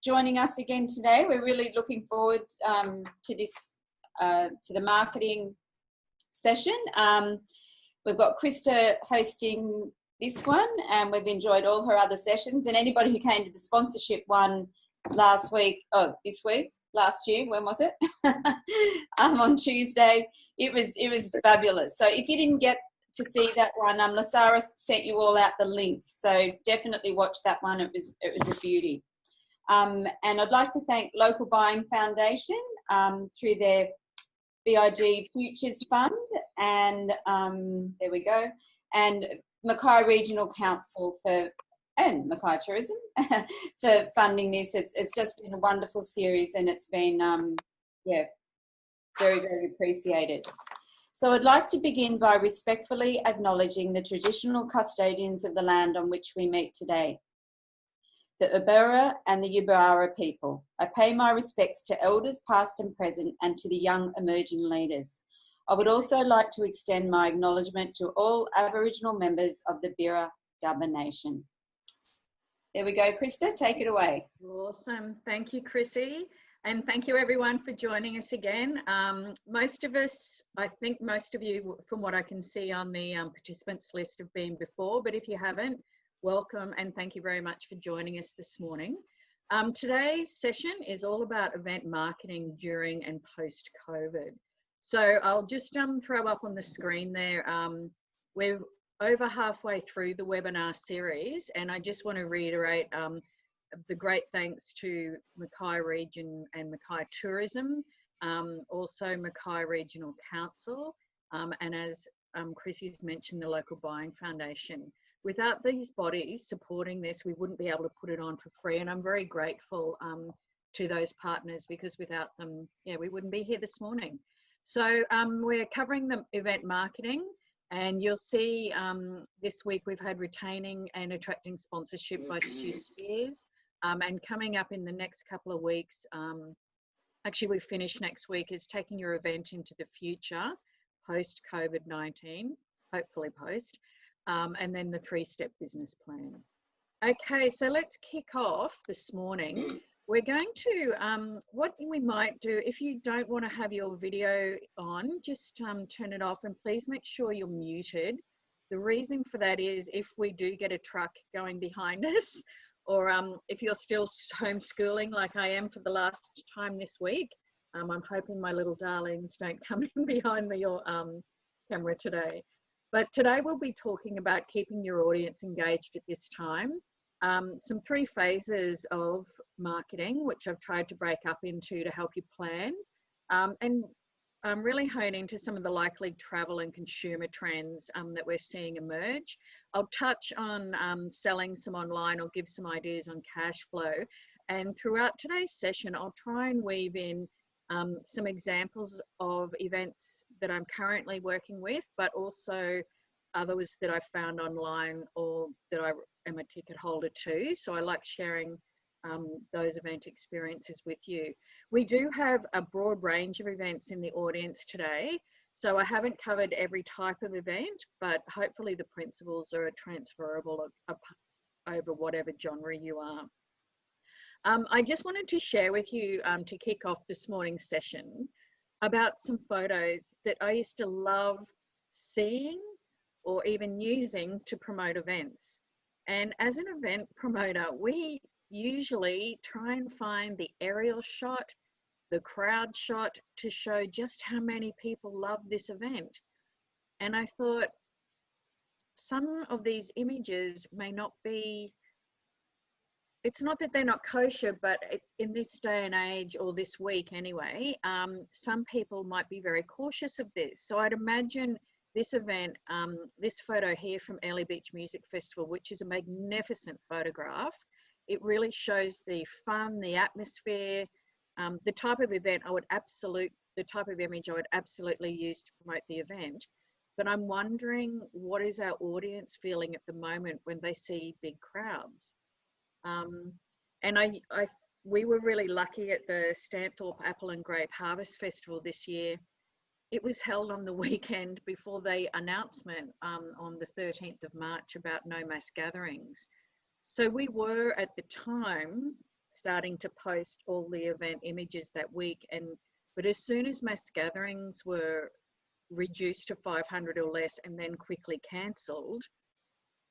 Joining us again today. We're really looking forward to this, to the marketing session. We've got Krista hosting this one, and we've enjoyed all her other sessions. And anybody who came to the sponsorship one last week, last year, when was it? On Tuesday, it was fabulous. So if you didn't get to see that one, Lasara sent you all out the link. So definitely watch that one. It was a beauty. And I'd like to thank Local Buying Foundation through their BIG Futures Fund, and there we go, and Mackay Regional Council and Mackay Tourism for funding this. It's just been a wonderful series, and it's been very, very appreciated. So I'd like to begin by respectfully acknowledging the traditional custodians of the land on which we meet today, the Ubera and the Yubara people. I pay my respects to elders past and present, and to the young emerging leaders. I would also like to extend my acknowledgement to all Aboriginal members of the Bira Gubba Nation. There we go, Krista, take it away. Awesome, thank you, Chrissy. And thank you everyone for joining us again. Most of us, I think most of you, from what I can see on the participants list, have been before, but if you haven't, welcome and thank you very much for joining us this morning. Today's session is all about event marketing during and post-COVID. So I'll just throw up on the screen there. We're over halfway through the webinar series, and I just want to reiterate the great thanks to Mackay Region and Mackay Tourism, also Mackay Regional Council, and as Chrissy's mentioned, the Local Buying Foundation. Without these bodies supporting this, we wouldn't be able to put it on for free, and I'm very grateful to those partners, because without them, we wouldn't be here this morning. So we're covering the event marketing, and you'll see this week we've had retaining and attracting sponsorship by Stu Spears, and coming up in the next couple of weeks, actually we finish next week, is taking your event into the future post-COVID-19, hopefully post. And then the 3-step business plan. Okay, so let's kick off this morning. We're going to, what we might do, if you don't want to have your video on, just turn it off, and please make sure you're muted. The reason for that is if we do get a truck going behind us, or if you're still homeschooling like I am for the last time this week, I'm hoping my little darlings don't come in behind your camera today. But today we'll be talking about keeping your audience engaged at this time. Some 3 phases of marketing, which I've tried to break up into to help you plan, and really hone into some of the likely travel and consumer trends that we're seeing emerge. I'll touch on selling some online, or give some ideas on cash flow. And throughout today's session, I'll try and weave in some examples of events that I'm currently working with, but also others that I found online or that I am a ticket holder to. So I like sharing those event experiences with you. We do have a broad range of events in the audience today. So I haven't covered every type of event, but hopefully the principles are transferable over whatever genre you are. I just wanted to share with you to kick off this morning's session about some photos that I used to love seeing or even using to promote events. And as an event promoter, we usually try and find the aerial shot, the crowd shot, to show just how many people love this event. And I thought some of these images may not be, it's not that they're not kosher, but in this day and age, or this week anyway, some people might be very cautious of this. So I'd imagine this event, this photo here from Early Beach Music Festival, which is a magnificent photograph. It really shows the fun, the atmosphere, the type of event the type of image I would absolutely use to promote the event. But I'm wondering, what is our audience feeling at the moment when they see big crowds? And we were really lucky at the Stanthorpe Apple and Grape Harvest Festival this year. It was held on the weekend before the announcement on the 13th of March about no mass gatherings. So we were at the time starting to post all the event images that week. But as soon as mass gatherings were reduced to 500 or less and then quickly cancelled,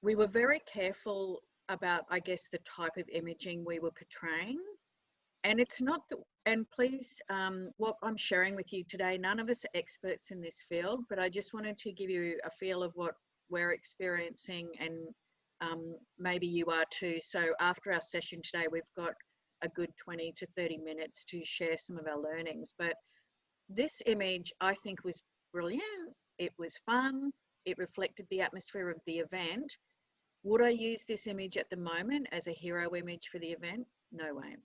we were very careful about, I guess, the type of imaging we were portraying. And it's not that, and please, what I'm sharing with you today, none of us are experts in this field, but I just wanted to give you a feel of what we're experiencing, and maybe you are too. So after our session today, we've got a good 20 to 30 minutes to share some of our learnings. But this image, I think, was brilliant. It was fun. It reflected the atmosphere of the event. Would I use this image at the moment as a hero image for the event? No way.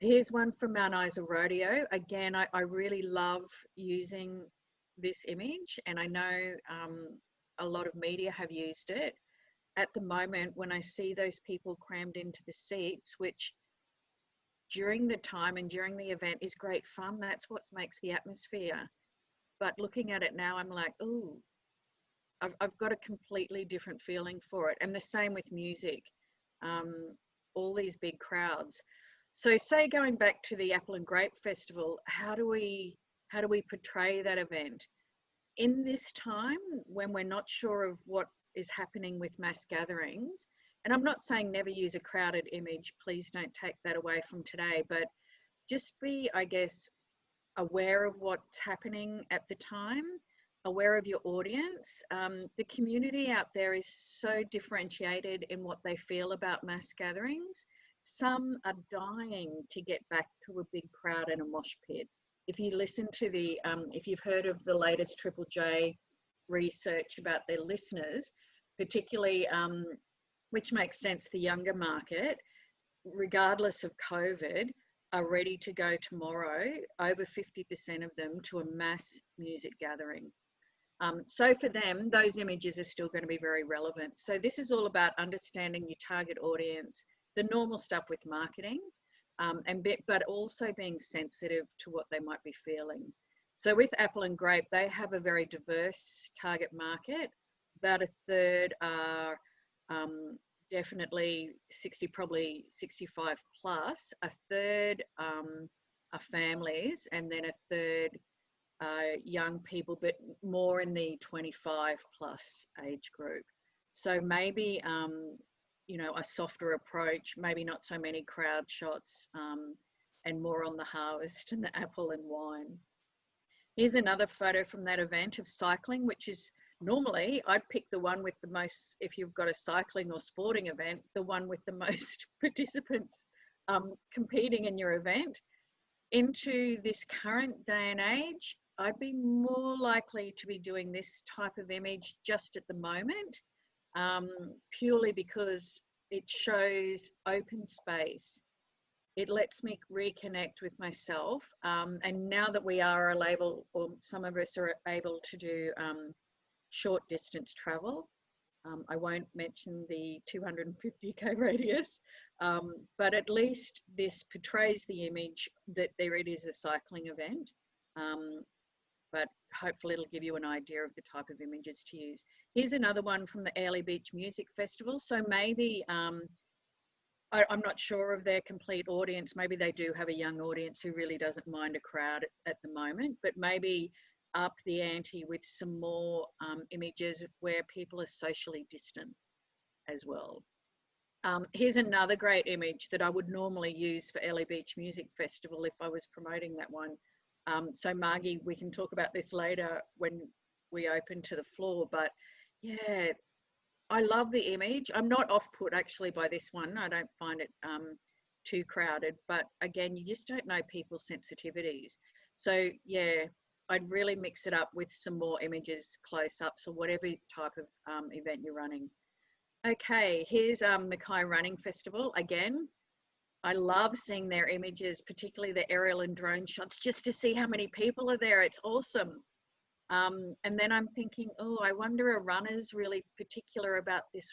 Here's one from Mount Isa Rodeo. Again, I really love using this image, and I know a lot of media have used it. At the moment, when I see those people crammed into the seats, which during the time and during the event is great fun, that's what makes the atmosphere. But looking at it now, I'm like, ooh, I've got a completely different feeling for it. And the same with music, all these big crowds. So say going back to the Apple and Grape Festival, how do we portray that event? In this time when we're not sure of what is happening with mass gatherings, and I'm not saying never use a crowded image, please don't take that away from today, but just be, I guess, aware of what's happening at the time, aware of your audience. The community out there is so differentiated in what they feel about mass gatherings. Some are dying to get back to a big crowd and a mosh pit. If you listen to the, if you've heard of the latest Triple J research about their listeners, particularly, which makes sense, the younger market, regardless of COVID, are ready to go tomorrow, over 50% of them, to a mass music gathering. So for them, those images are still going to be very relevant. So this is all about understanding your target audience, the normal stuff with marketing, but also being sensitive to what they might be feeling. So with Apple and Grape, they have a very diverse target market. About a third are definitely 60, probably 65 plus, a third are families, and then a third young people, but more in the 25 plus age group. So maybe, you know, a softer approach, maybe not so many crowd shots, and more on the harvest and the apple and wine. Here's another photo from that event of cycling, which is normally I'd pick the one with the most, if you've got a cycling or sporting event, the one with the most participants competing in your event. Into this current day and age, I'd be more likely to be doing this type of image just at the moment, purely because it shows open space. It lets me reconnect with myself. And now that we are able, or some of us are able to do short distance travel, I won't mention the 250k radius, but at least this portrays the image that there it is a cycling event. But hopefully it'll give you an idea of the type of images to use. Here's another one from the Airlie Beach Music Festival. So maybe, I'm not sure of their complete audience. Maybe they do have a young audience who really doesn't mind a crowd at the moment, but maybe up the ante with some more images where people are socially distant as well. Here's another great image that I would normally use for Airlie Beach Music Festival if I was promoting that one. So Margie, we can talk about this later when we open to the floor, but yeah, I love the image. I'm not off-put actually by this one. I don't find it too crowded, but again, you just don't know people's sensitivities. So yeah, I'd really mix it up with some more images, close-ups, or whatever type of event you're running. Okay, here's Mackay Running Festival. Again, I love seeing their images, particularly the aerial and drone shots, just to see how many people are there. It's awesome. And then I'm thinking, oh, I wonder are runners really particular about this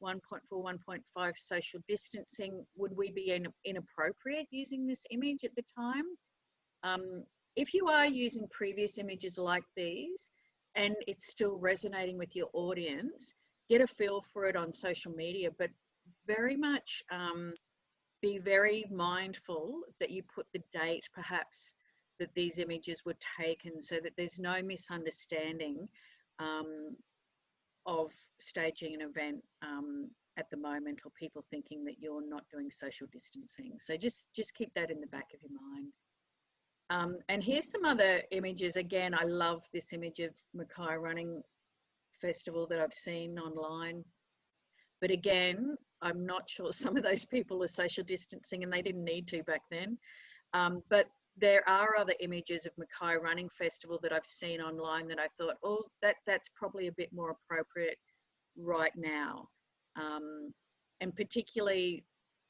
1.4, 1.5 social distancing? Would we be inappropriate using this image at the time? If you are using previous images like these and it's still resonating with your audience, get a feel for it on social media, but very much be very mindful that you put the date perhaps that these images were taken, so that there's no misunderstanding of staging an event at the moment, or people thinking that you're not doing social distancing. So just keep that in the back of your mind. And here's some other images. Again, I love this image of Mackay Running Festival that I've seen online. But again, I'm not sure some of those people are social distancing, and they didn't need to back then. But there are other images of Mackay Running Festival that I've seen online that I thought, oh, that's probably a bit more appropriate right now. And particularly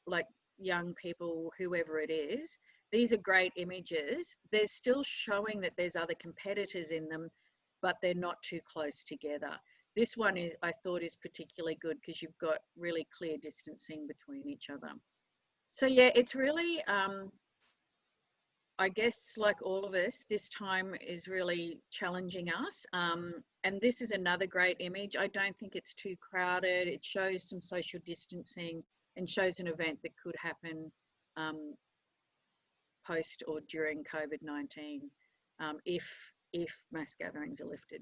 like young people, whoever it is, these are great images. They're still showing that there's other competitors in them, but they're not too close together. This one is, I thought, is particularly good because you've got really clear distancing between each other. So yeah, it's really, I guess, like all of us, this time is really challenging us. And this is another great image. I don't think it's too crowded. It shows some social distancing and shows an event that could happen post or during COVID-19 if mass gatherings are lifted.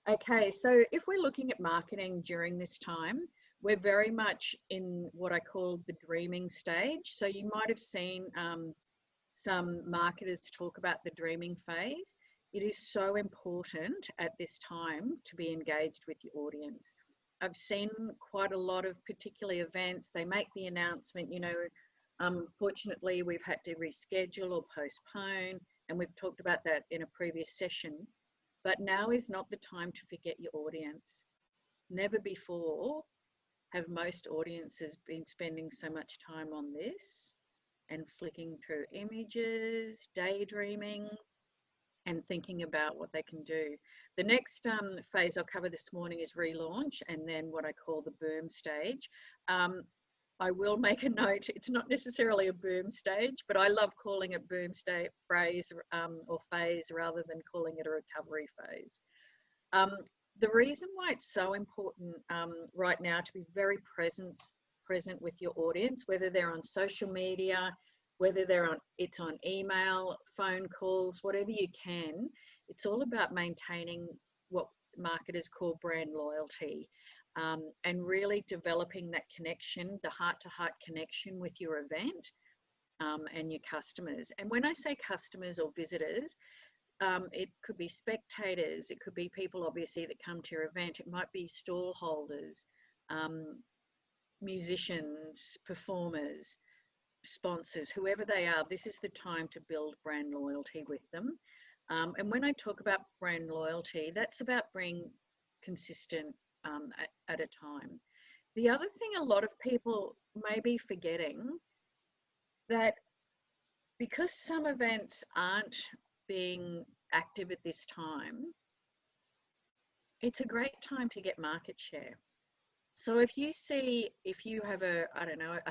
Okay, so if we're looking at marketing during this time, we're very much in what I call the dreaming stage. So you might have seen some marketers talk about the dreaming phase. It is so important at this time to be engaged with your audience. I've seen quite a lot of particular events, they make the announcement, you know, fortunately we've had to reschedule or postpone, and we've talked about that in a previous session. But now is not the time to forget your audience. Never before have most audiences been spending so much time on this and flicking through images, daydreaming, and thinking about what they can do. The next phase I'll cover this morning is relaunch, and then what I call the boom stage. I will make a note, it's not necessarily a boom stage, but I love calling it boom stage phrase or phase rather than calling it a recovery phase. The reason why it's so important right now to be very present with your audience, whether they're on social media, whether it's on email, phone calls, whatever you can, it's all about maintaining what marketers call brand loyalty. And really developing that connection, the heart-to-heart connection with your event and your customers. And when I say customers or visitors, it could be spectators, it could be people obviously that come to your event, it might be stall holders, musicians, performers, sponsors, whoever they are. This is the time to build brand loyalty with them. And when I talk about brand loyalty, that's about being consistent at a time. The other thing a lot of people may be forgetting, that because some events aren't being active at this time, it's a great time to get market share. So if you have a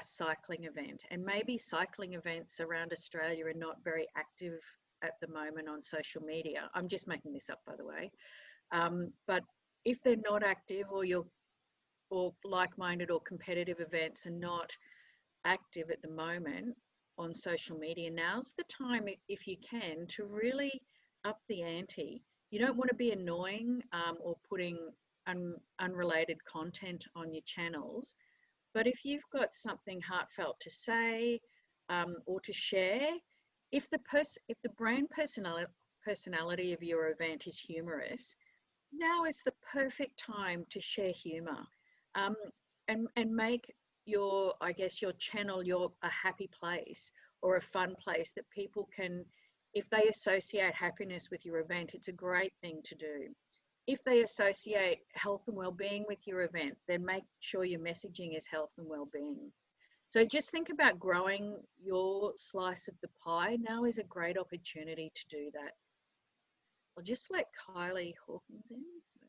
cycling event, and maybe cycling events around Australia are not very active at the moment on social media. I'm just making this up, by the way. But if they're not active, or like-minded or competitive events are not active at the moment on social media, now's the time, if you can, to really up the ante. You don't want to be annoying or putting unrelated content on your channels, but if you've got something heartfelt to say or to share, if the brand personality of your event is humorous, now is the perfect time to share humor and make your channel a happy place or a fun place that people can, if they associate happiness with your event, it's a great thing to do. If they associate health and well-being with your event, then make sure your messaging is health and well-being. So just think about growing your slice of the pie. Now is a great opportunity to do that. I'll just let Kylie Hawkins in. So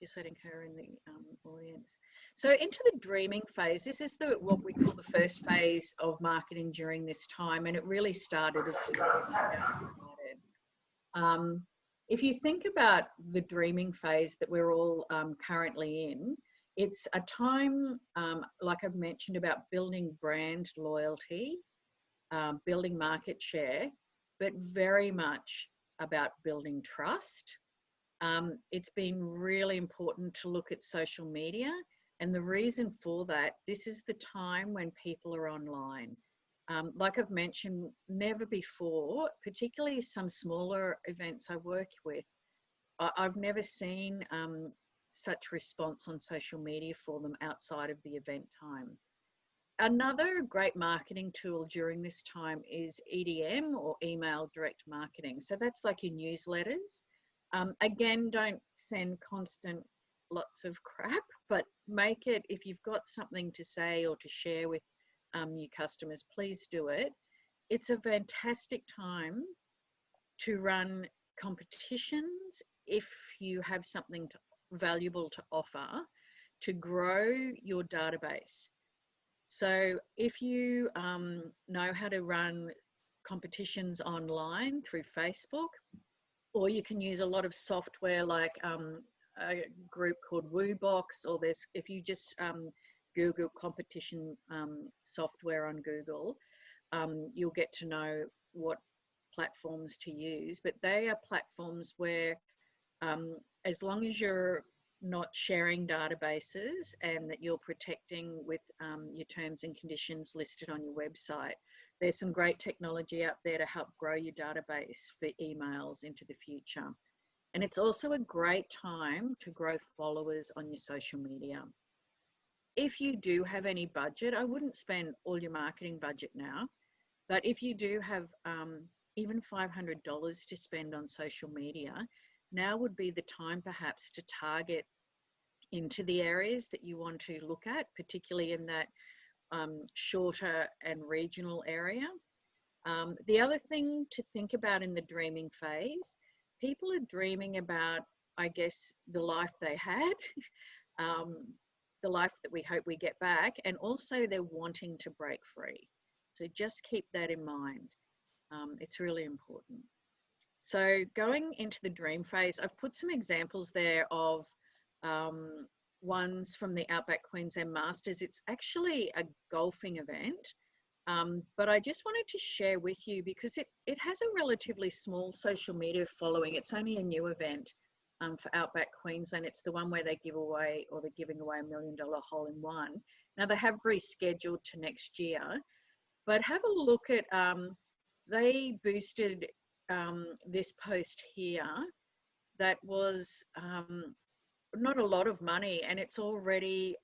just letting her in the audience. So into the dreaming phase, this is what we call the first phase of marketing during this time, and it really started as if you think about the dreaming phase that we're all currently in, It's a time, like I've mentioned, about building brand loyalty, building market share, but very much about building trust. It's been really important to look at social media. And the reason for that, this is the time when people are online. Like I've mentioned, never before, particularly some smaller events I work with, I've never seen such response on social media for them outside of the event time. Another great marketing tool during this time is EDM, or email direct marketing. So that's like your newsletters. Again, don't send constant lots of crap, but make it, if you've got something to say or to share with your customers, please do it. It's a fantastic time to run competitions if you have something valuable to offer, to grow your database. So if you know how to run competitions online through Facebook, or you can use a lot of software like a group called WooBox, or there's, if you just Google competition software on Google, you'll get to know what platforms to use. But they are platforms where as long as you're not sharing databases and that you're protecting with your terms and conditions listed on your website, there's some great technology out there to help grow your database for emails into the future. And it's also a great time to grow followers on your social media. If you do have any budget, I wouldn't spend all your marketing budget now, but if you do have even $500 to spend on social media, now would be the time perhaps to target into the areas that you want to look at, particularly in that shorter and regional area. The other thing to think about in the dreaming phase, people are dreaming about, I guess, the life they had, the life that we hope we get back, and also they're wanting to break free. So just keep that in mind. It's really important. So going into the dream phase, I've put some examples there of ones from the Outback Queensland Masters. It's actually a golfing event, but I just wanted to share with you because it has a relatively small social media following. It's only a new event for Outback Queensland. It's the one where they give away, or they're giving away, $1 million hole-in-one. Now they have rescheduled to next year, but have a look at, they boosted this post here that was not a lot of money, and it's already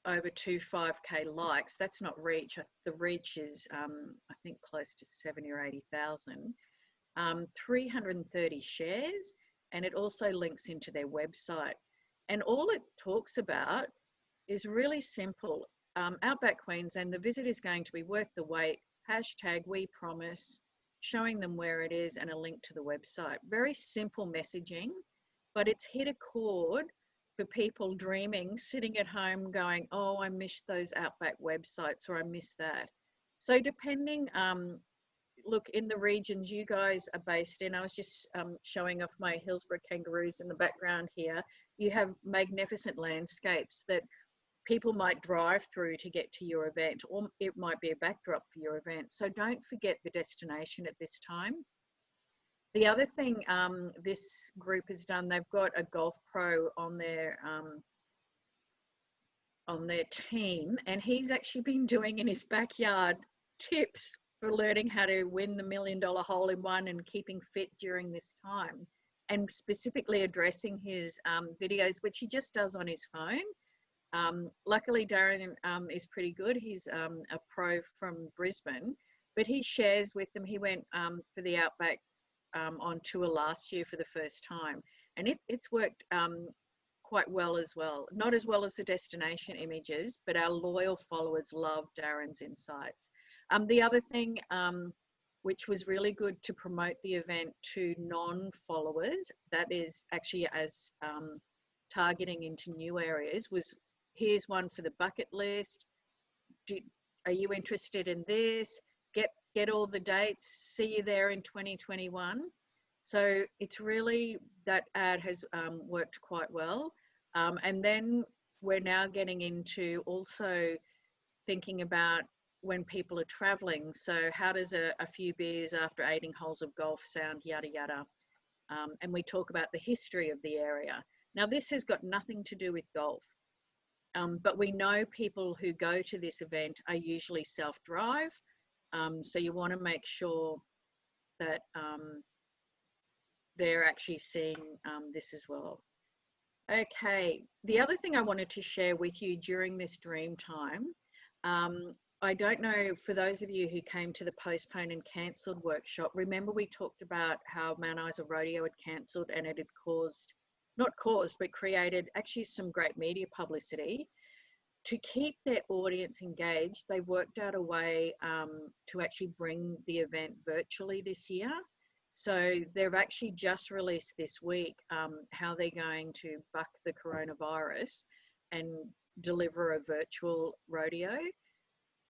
over 25k likes. That's not reach. The reach is I think close to 70 or 80,000. 330 shares, and it also links into their website. And all it talks about is really simple. Outback Queensland, the visit is going to be worth the wait. #we promise, showing them where it is and a link to the website. Very simple messaging, but it's hit a chord for people dreaming, sitting at home going, oh, I missed those Outback websites, or I missed that. So depending, look, in the regions you guys are based in, I was just showing off my Hillsborough kangaroos in the background here. You have magnificent landscapes that people might drive through to get to your event, or it might be a backdrop for your event. So don't forget the destination at this time. The other thing this group has done, they've got a golf pro on their team, and he's actually been doing in his backyard tips for learning how to win the $1 million hole-in-one and keeping fit during this time, and specifically addressing his videos, which he just does on his phone. Luckily, Darren is pretty good. He's a pro from Brisbane, but he shares with them. He went for the Outback on tour last year for the first time, and it's worked quite well as well. Not as well as the destination images, but our loyal followers love Darren's insights. The other thing which was really good to promote the event to non-followers, that is actually as targeting into new areas, was here's one for the bucket list. Are you interested in this? Get all the dates, see you there in 2021. So it's really, that ad has worked quite well. And then we're now getting into also thinking about when people are traveling. So how does a few beers after 18 holes of golf sound, yada, yada. And we talk about the history of the area. Now, this has got nothing to do with golf, but we know people who go to this event are usually self-drive. So you want to make sure that they're actually seeing this as well. Okay, the other thing I wanted to share with you during this dream time, I don't know, for those of you who came to the postponed and cancelled workshop, remember we talked about how Mount Isa Rodeo had cancelled and it had but created actually some great media publicity. To keep their audience engaged, they've worked out a way to actually bring the event virtually this year. So they've actually just released this week how they're going to buck the coronavirus and deliver a virtual rodeo.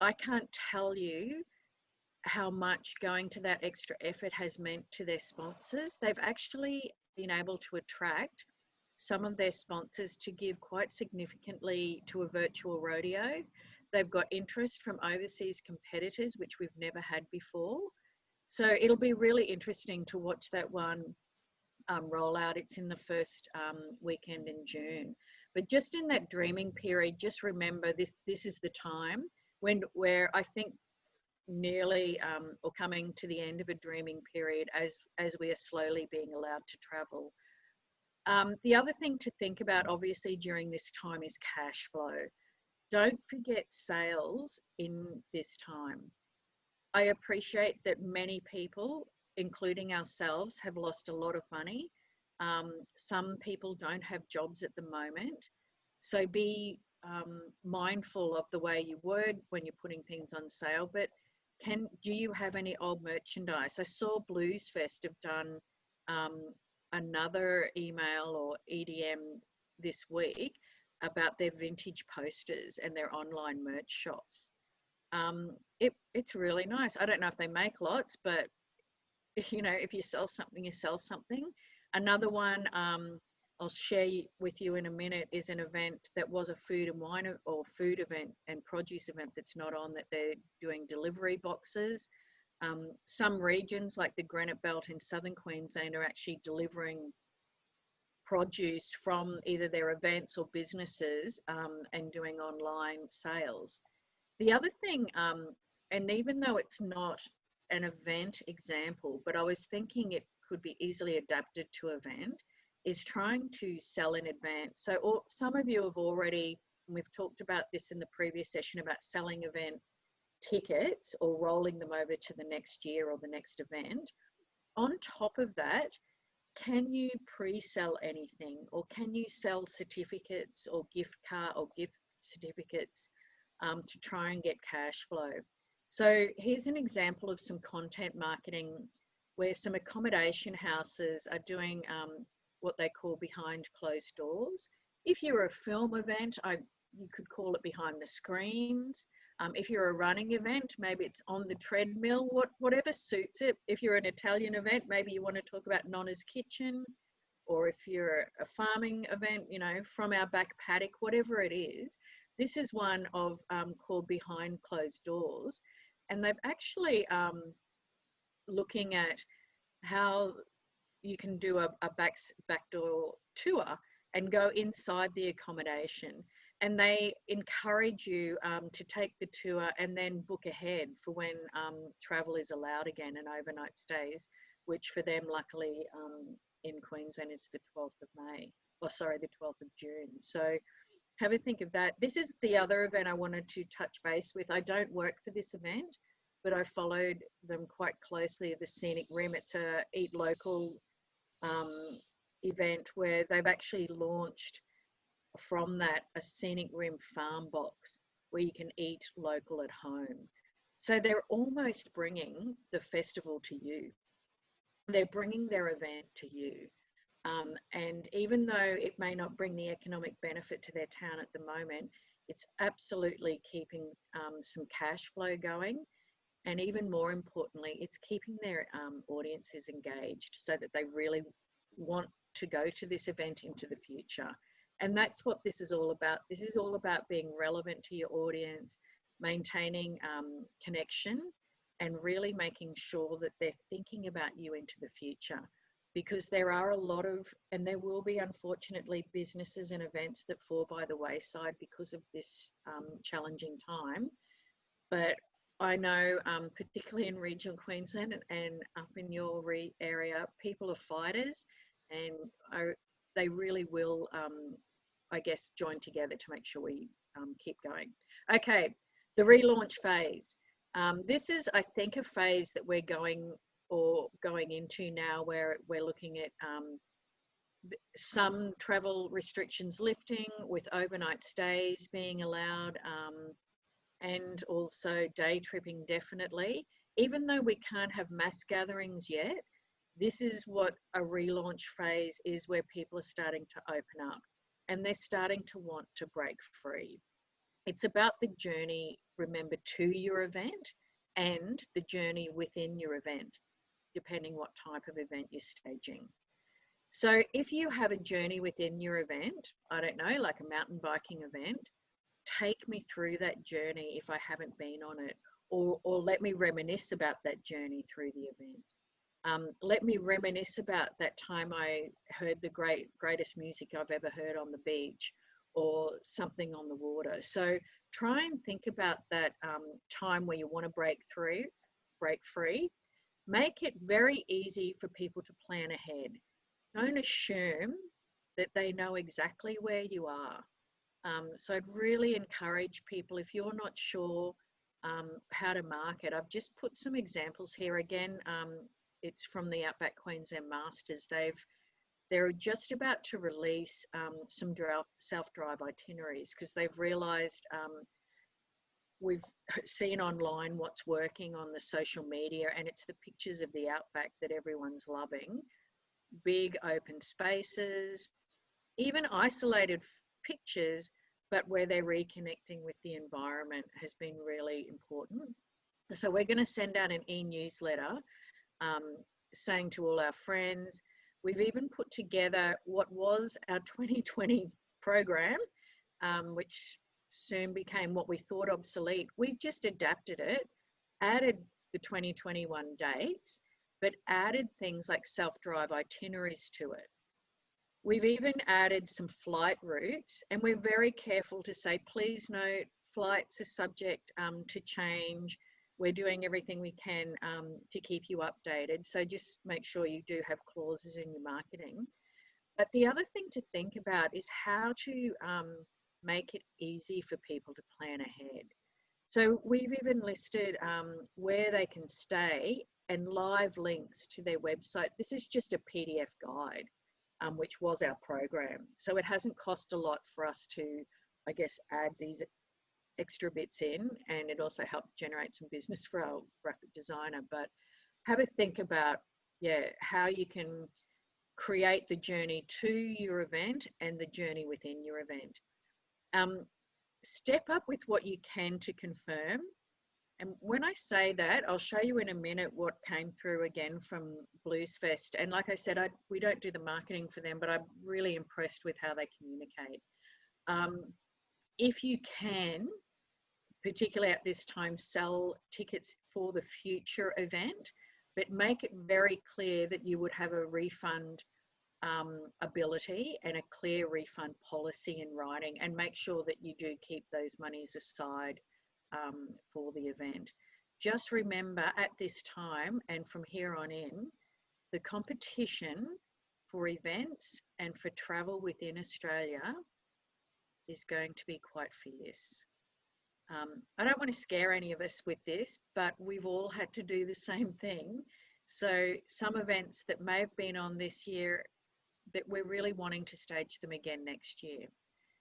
I can't tell you how much going to that extra effort has meant to their sponsors. They've actually been able to attract some of their sponsors to give quite significantly to a virtual rodeo. They've got interest from overseas competitors, which we've never had before. So it'll be really interesting to watch that one roll out. It's in the first weekend in June. But just in that dreaming period, just remember this is the time where I think nearly or coming to the end of a dreaming period as we are slowly being allowed to travel. The other thing to think about obviously during this time is cash flow. Don't forget sales in this time. I appreciate that many people, including ourselves, have lost a lot of money. Some people don't have jobs at the moment. So be mindful of the way you word when you're putting things on sale. But do you have any old merchandise? I saw Blues Fest have done another email or EDM this week about their vintage posters and their online merch shops. It's really nice. I don't know if they make lots, but you know, if you sell something, you sell something. Another one I'll share with you in a minute is an event that was a food and wine or food event and produce event that's not on, that they're doing delivery boxes. Some regions like the Granite Belt in southern Queensland are actually delivering produce from either their events or businesses and doing online sales. The other thing, and even though it's not an event example, but I was thinking it could be easily adapted to event, is trying to sell in advance. So some of you have already, and we've talked about this in the previous session, about selling event tickets or rolling them over to the next year or the next event. On top of that, can you pre-sell anything, or can you sell certificates or gift card or gift certificates to try and get cash flow? So here's an example of some content marketing where some accommodation houses are doing what they call behind closed doors. If you're a film event, you could call it behind the screens. If you're a running event, maybe it's on the treadmill, whatever suits it. If you're an Italian event, maybe you want to talk about Nonna's Kitchen, or if you're a farming event, you know, from our back paddock, whatever it is. This is one of called Behind Closed Doors, and they've actually looking at how you can do a backdoor tour and go inside the accommodation. And they encourage you to take the tour and then book ahead for when travel is allowed again and overnight stays, which for them, luckily, in Queensland is the 12th of May, or sorry, the 12th of June. So have a think of that. This is the other event I wanted to touch base with. I don't work for this event, but I followed them quite closely, the Scenic Rim. It's a Eat Local event where they've actually launched from that a Scenic Rim farm box where you can eat local at home. So they're almost bringing the festival to you. They're bringing their event to you. And even though it may not bring the economic benefit to their town at the moment, it's absolutely keeping some cash flow going. And even more importantly, it's keeping their audiences engaged so that they really want to go to this event into the future. And that's what this is all about. This is all about being relevant to your audience, maintaining connection, and really making sure that they're thinking about you into the future. Because there are a lot of, and there will be, unfortunately, businesses and events that fall by the wayside because of this challenging time. But I know, particularly in regional Queensland and up in your area, people are fighters, and they really will, I guess, join together to make sure we keep going. Okay, the relaunch phase. This is, I think, a phase that we're going into now, where we're looking at some travel restrictions lifting, with overnight stays being allowed, and also day tripping definitely. Even though we can't have mass gatherings yet, this is what a relaunch phase is, where people are starting to open up and they're starting to want to break free. It's about the journey, remember, to your event and the journey within your event, depending what type of event you're staging. So if you have a journey within your event, I don't know, like a mountain biking event, take me through that journey if I haven't been on it, or let me reminisce about that journey through the event. Let me reminisce about that time I heard the greatest music I've ever heard on the beach, or something on the water. So try and think about that time where you want to break free. Make it very easy for people to plan ahead. Don't assume that they know exactly where you are. So I'd really encourage people, if you're not sure how to market, I've just put some examples here. Again, it's from the Outback Queensland Masters. They're just about to release some self-drive itineraries, because they've realised we've seen online what's working on the social media, and it's the pictures of the Outback that everyone's loving. Big open spaces, even isolated pictures, but where they're reconnecting with the environment has been really important. So we're going to send out an e-newsletter saying to all our friends. We've even put together what was our 2020 program, which soon became what we thought obsolete. We've just adapted it, added the 2021 dates, but added things like self-drive itineraries to it. We've even added some flight routes, and we're very careful to say, please note, flights are subject to change. We're doing everything we can to keep you updated. So just make sure you do have clauses in your marketing. But the other thing to think about is how to make it easy for people to plan ahead. So we've even listed where they can stay and live links to their website. This is just a PDF guide, which was our program. So it hasn't cost a lot for us to, I guess, add these extra bits in, and it also helped generate some business for our graphic designer. But have a think about, how you can create the journey to your event and the journey within your event. Step up with what you can to confirm. And when I say that, I'll show you in a minute what came through again from Bluesfest. And like I said, we don't do the marketing for them, but I'm really impressed with how they communicate. If you can, particularly at this time, sell tickets for the future event, but make it very clear that you would have a refund ability and a clear refund policy in writing, and make sure that you do keep those monies aside for the event. Just remember, at this time and from here on in, the competition for events and for travel within Australia is going to be quite fierce. I don't want to scare any of us with this, but we've all had to do the same thing. So some events that may have been on this year, that we're really wanting to stage them again next year.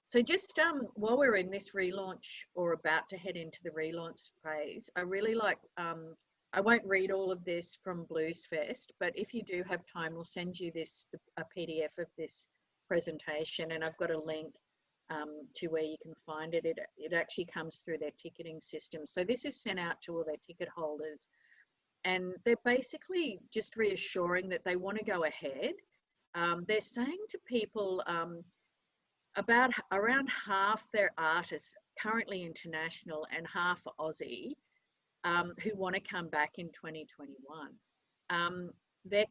So just while we're in this relaunch, or about to head into the relaunch phase, I really like, I won't read all of this from Bluesfest, but if you do have time, we'll send you a PDF of this presentation, and I've got a link to where you can find it. It actually comes through their ticketing system. So this is sent out to all their ticket holders, and they're basically just reassuring that they want to go ahead. They're saying to people, around half their artists currently international and half Aussie who want to come back in 2021. They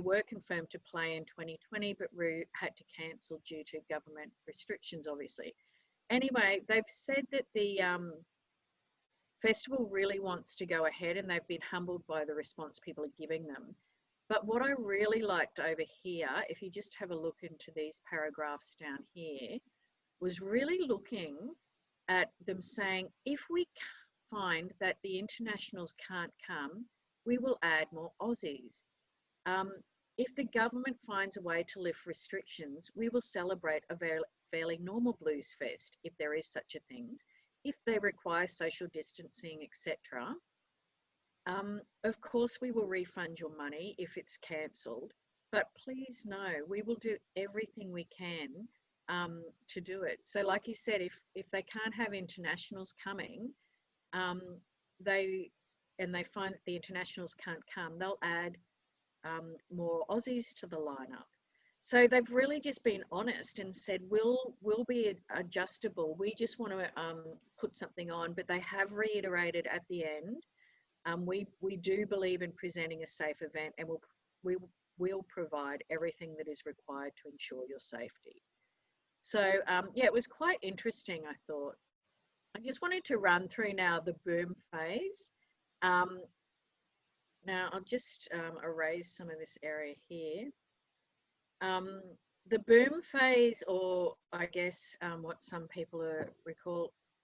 were confirmed to play in 2020, but had to cancel due to government restrictions, obviously. Anyway, they've said that the festival really wants to go ahead, and they've been humbled by the response people are giving them. But what I really liked over here, if you just have a look into these paragraphs down here, was really looking at them saying, if we find that the internationals can't come, we will add more Aussies. If the government finds a way to lift restrictions, we will celebrate a fairly normal blues fest, if there is such a thing, if they require social distancing, etc. Of course, we will refund your money if it's cancelled, but please know we will do everything we can to do it. So like you said, if they can't have internationals coming, they find that the internationals can't come, they'll add more Aussies to the lineup. So they've really just been honest and said, we'll be adjustable. We just want to put something on, but they have reiterated at the end, we do believe in presenting a safe event, and we'll provide everything that is required to ensure your safety. So yeah, it was quite interesting, I thought. I just wanted to run through now the boom phase. Now I'll just erase some of this area here. The boom phase, or I guess what some people are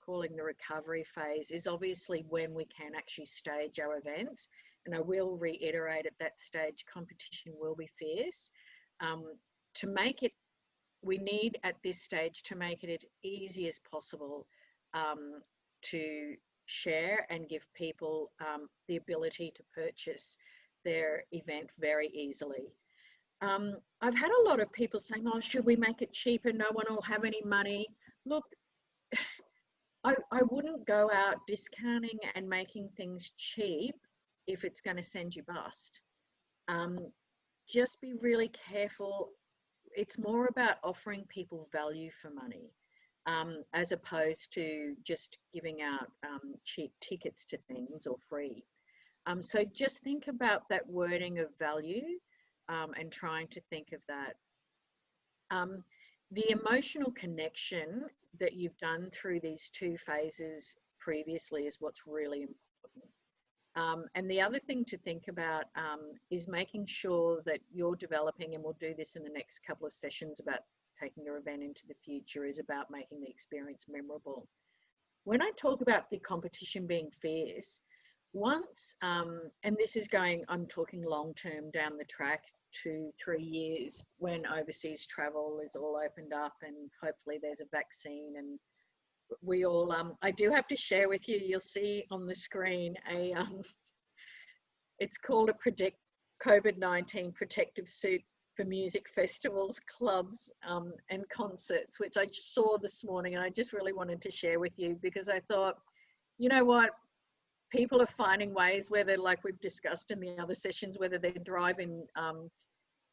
calling the recovery phase, is obviously when we can actually stage our events. And I will reiterate, at that stage, competition will be fierce. To make it, we need at this stage to make it as easy as possible to share and give people the ability to purchase their event very easily. I've had a lot of people saying, oh, should we make it cheaper? No one will have any money. Look, I wouldn't go out discounting and making things cheap if it's going to send you bust. Just be really careful. It's more about offering people value for money, as opposed to just giving out cheap tickets to things or free. So just think about that wording of value and trying to think of that. The emotional connection that you've done through these two phases previously is what's really important. And the other thing to think about is making sure that you're developing, and we'll do this in the next couple of sessions about taking your event into the future, is about making the experience memorable. When I talk about the competition being fierce, once, and this is going, I'm talking long term down the track, 2-3 years, when overseas travel is all opened up and hopefully there's a vaccine, and we all, I do have to share with you, you'll see on the screen it's called a COVID-19 protective suit for music festivals, clubs and concerts, which I saw this morning, and I just really wanted to share with you, because I thought, you know what, people are finding ways, whether, like we've discussed in the other sessions, whether they're driving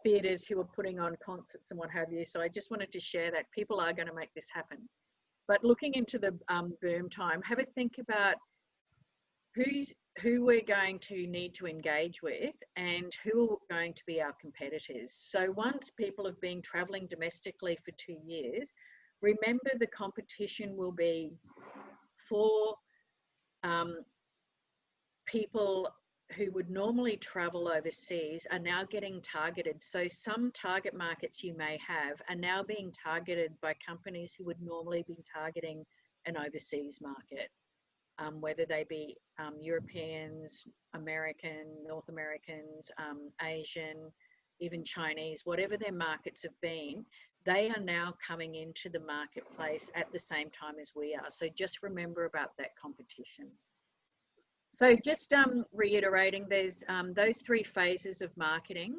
theatres who are putting on concerts and what have you. So I just wanted to share that people are going to make this happen. But looking into the boom time, have a think about who we're going to need to engage with and who are going to be our competitors. So once people have been travelling domestically for 2 years, remember the competition will be for people who would normally travel overseas are now getting targeted. So some target markets you may have are now being targeted by companies who would normally be targeting an overseas market, whether they be Europeans, American, North Americans, Asian, even Chinese, whatever their markets have been, they are now coming into the marketplace at the same time as we are. So just remember about that competition. So just reiterating, there's those 3 phases of marketing.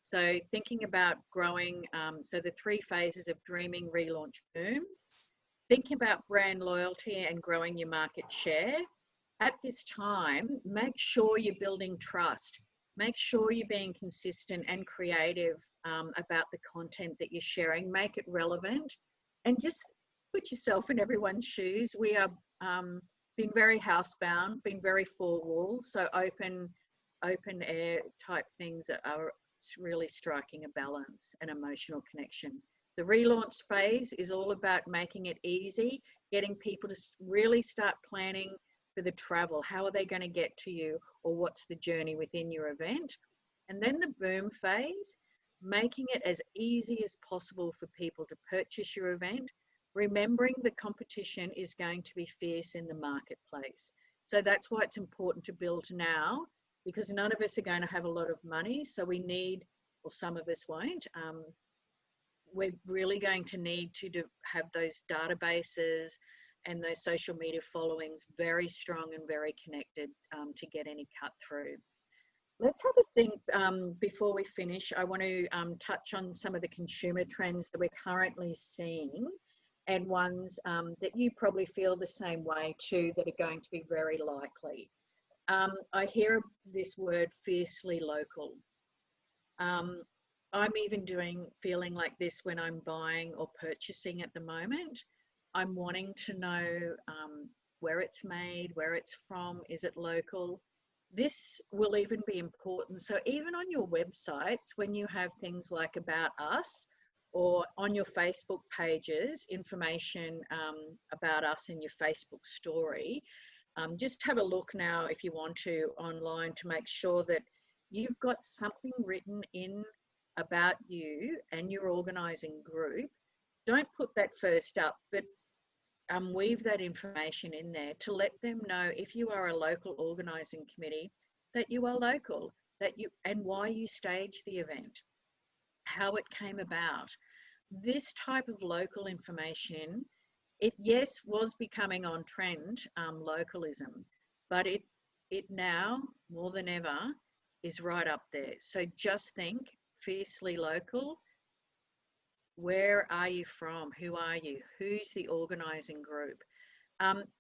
So thinking about growing, so the 3 phases of dreaming, relaunch, boom. Thinking about brand loyalty and growing your market share. At this time, make sure you're building trust. make sure you're being consistent and creative about the content that you're sharing. Make it relevant, and just put yourself in everyone's shoes. We are been very housebound, been very four walls, so open air type things are really striking a balance and emotional connection. The relaunch phase is all about making it easy, getting people to really start planning for the travel. How are they going to get to you, or what's the journey within your event? And then the boom phase, making it as easy as possible for people to purchase your event, remembering the competition is going to be fierce in the marketplace. So that's why it's important to build now, because none of us are going to have a lot of money. So we need, or some of us won't, we're really going to need to have those databases and those social media followings very strong and very connected to get any cut through. Let's have a think before we finish. I want to touch on some of the consumer trends that we're currently seeing, and ones that you probably feel the same way too, that are going to be very likely. I hear this word fiercely local. I'm even feeling like this when I'm buying or purchasing at the moment. I'm wanting to know where it's made, where it's from, is it local? This will even be important. So even on your websites, when you have things like about us, or on your Facebook pages, information about us in your Facebook story, just have a look now if you want to online to make sure that you've got something written in about you and your organising group. Don't put that first up, but weave that information in there to let them know, if you are a local organising committee, that you are local, and why you staged the event, how it came about. This type of local information, it yes was becoming on trend, localism, but it now more than ever is right up there. So just think fiercely local. Where are you from? Who are you? Who's the organising group?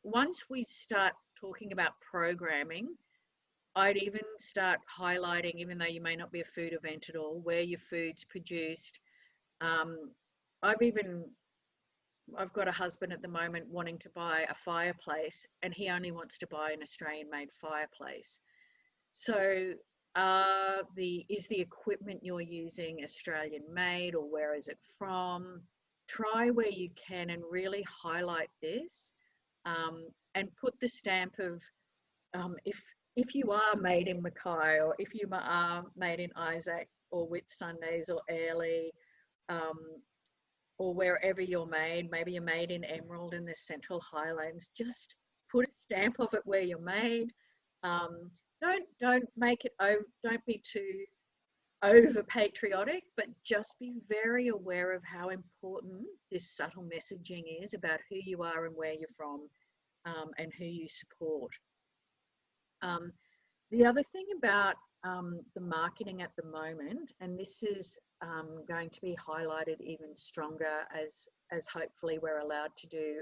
Once we start talking about programming, I'd even start highlighting, even though you may not be a food event at all, where your food's produced. I've got a husband at the moment wanting to buy a fireplace, and he only wants to buy an Australian made fireplace. So is the equipment you're using Australian made, or where is it from? Try where you can and really highlight this, and put the stamp of if you are made in Mackay, or if you are made in Isaac or Whitsundays or Airlie, or wherever you're made. Maybe you're made in Emerald in the Central Highlands. Just put a stamp of it where you're made. Don't make it over. Don't be too over patriotic, but just be very aware of how important this subtle messaging is about who you are and where you're from, and who you support. The other thing about the marketing at the moment, and this is going to be highlighted even stronger as hopefully we're allowed to do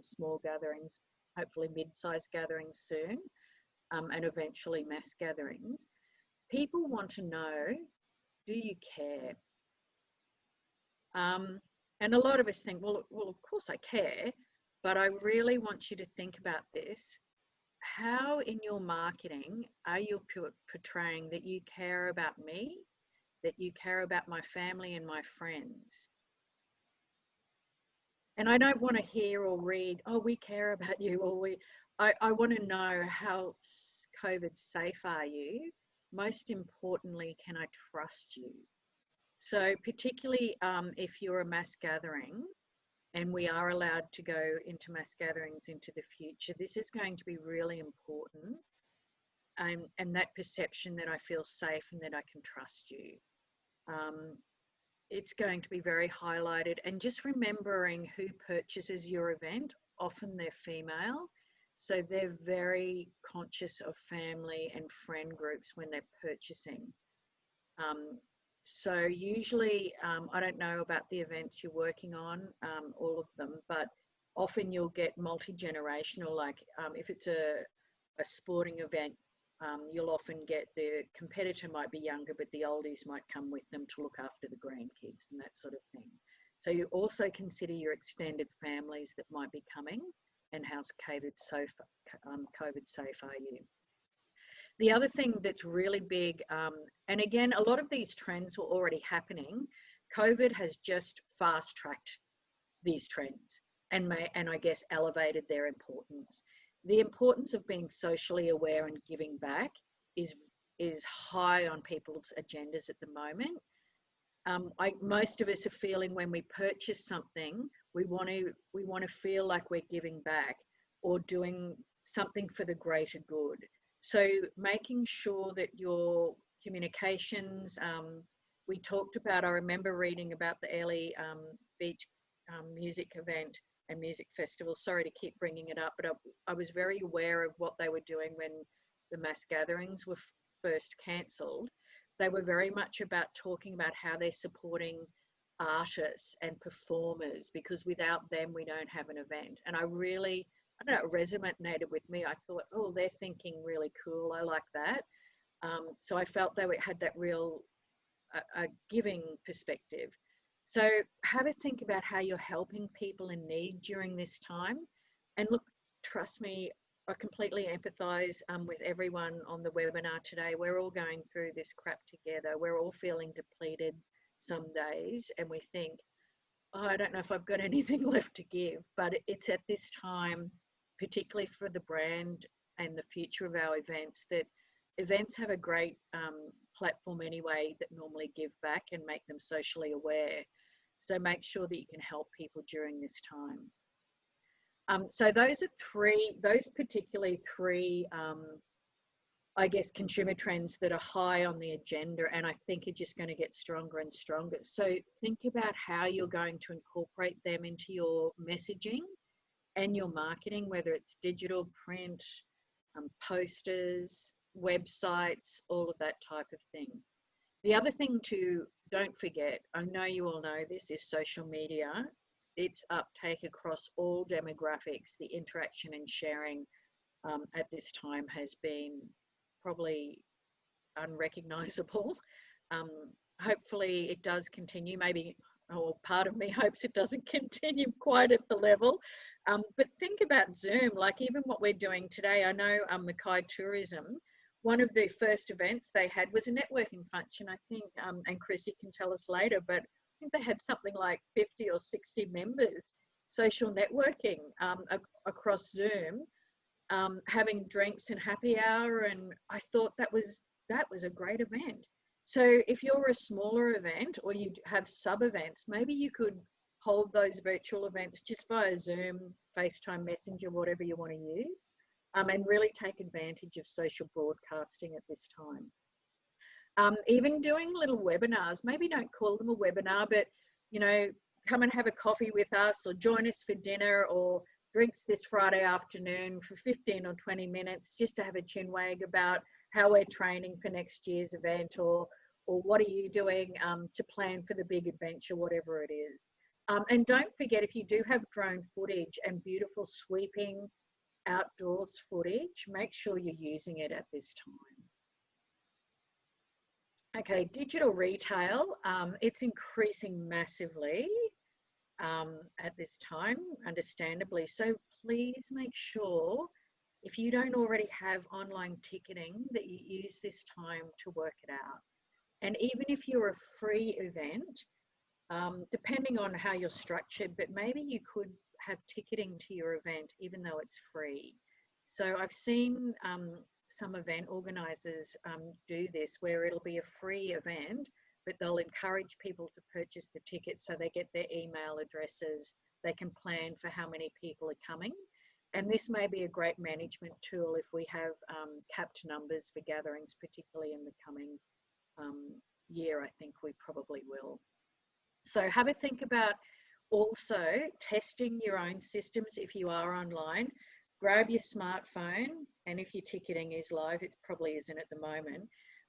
small gatherings, hopefully mid-sized gatherings soon, and eventually mass gatherings. People want to know, do you care? And a lot of us think, well, of course I care, but I really want you to think about this. How in your marketing are you portraying that you care about me, that you care about my family and my friends? And I don't want to hear or read, oh, we care about you, or I want to know, how COVID safe are you? Most importantly, can I trust you? So particularly if you're a mass gathering, and we are allowed to go into mass gatherings into the future, this is going to be really important. And that perception that I feel safe and that I can trust you. It's going to be very highlighted. And just remembering who purchases your event, often they're female. So they're very conscious of family and friend groups when they're purchasing. So usually, I don't know about the events you're working on, all of them, but often you'll get multi-generational, like if it's a sporting event, you'll often get the competitor might be younger, but the oldies might come with them to look after the grandkids and that sort of thing. So you also consider your extended families that might be coming and how COVID safe are you. The other thing that's really big, and again, a lot of these trends were already happening. COVID has just fast-tracked these trends and I guess elevated their importance. The importance of being socially aware and giving back is high on people's agendas at the moment. Most of us are feeling when we purchase something, we want to feel like we're giving back or doing something for the greater good. So making sure that your communications, we talked about, I remember reading about the Airlie Beach music event and music festival. Sorry to keep bringing it up, but I was very aware of what they were doing when the mass gatherings were first cancelled. They were very much about talking about how they're supporting artists and performers, because without them, we don't have an event. And I don't know, it resonated with me. I thought, oh, they're thinking really cool. I like that. So I felt they had that real giving perspective. So have a think about how you're helping people in need during this time. And look, trust me, I completely empathise with everyone on the webinar today. We're all going through this crap together. We're all feeling depleted some days, and we think, oh, I don't know if I've got anything left to give. But it's at this time, particularly for the brand and the future of our events, that events have a great platform anyway that normally give back and make them socially aware. So make sure that you can help people during this time. So those particularly three, I guess, consumer trends that are high on the agenda, and I think are just going to get stronger and stronger. So think about how you're going to incorporate them into your messaging and your marketing, whether it's digital, print, posters, websites, all of that type of thing. The other thing to don't forget, I know you all know this, is social media. Its uptake across all demographics, the interaction and sharing at this time has been probably unrecognisable. Hopefully it does continue, maybe, or part of me hopes it doesn't continue quite at the level. But think about Zoom, like even what we're doing today. I know Mackay Tourism, one of the first events they had was a networking function, I think, and Chrissy can tell us later, but I think they had something like 50 or 60 members, social networking across Zoom, having drinks and happy hour. And I thought that was a great event. So if you're a smaller event or you have sub events, maybe you could hold those virtual events just via Zoom, FaceTime, Messenger, whatever you want to use, and really take advantage of social broadcasting at this time. Even doing little webinars, maybe don't call them a webinar, but, you know, come and have a coffee with us or join us for dinner or drinks this Friday afternoon for 15 or 20 minutes just to have a chin wag about how we're training for next year's event, or what are you doing to plan for the big adventure, whatever it is. And don't forget, if you do have drone footage and beautiful sweeping outdoors footage, make sure you're using it at this time. Okay, digital retail, it's increasing massively at this time, understandably. So please make sure, if you don't already have online ticketing, that you use this time to work it out. And even if you're a free event, depending on how you're structured, but maybe you could have ticketing to your event even though it's free. So I've seen some event organisers do this, where it'll be a free event, but they'll encourage people to purchase the ticket so they get their email addresses, they can plan for how many people are coming. And this may be a great management tool if we have capped numbers for gatherings, particularly in the coming year. I think we probably will. So have a think about also testing your own systems if you are online. Grab your smartphone, and if your ticketing is live, it probably isn't at the moment,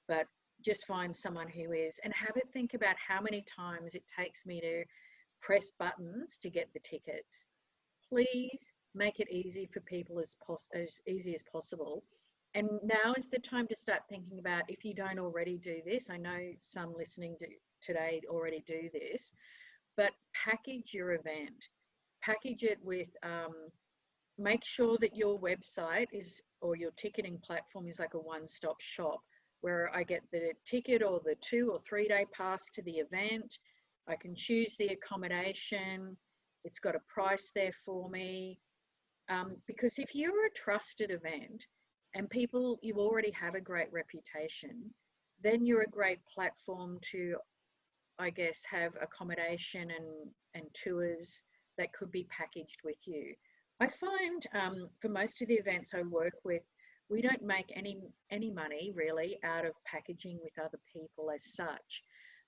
but just find someone who is, and have a think about how many times it takes me to press buttons to get the tickets. Please make it easy for people as easy as possible. And now is the time to start thinking about, if you don't already do this, I know some listening today already do this, but package your event. Package it with, make sure that your website is, or your ticketing platform is like a one-stop shop, where I get the ticket or the 2 or 3 day pass to the event. I can choose the accommodation. It's got a price there for me. Because if you're a trusted event and people, you already have a great reputation, then you're a great platform to, I guess, have accommodation and tours that could be packaged with you. I find for most of the events I work with, we don't make any money really out of packaging with other people as such,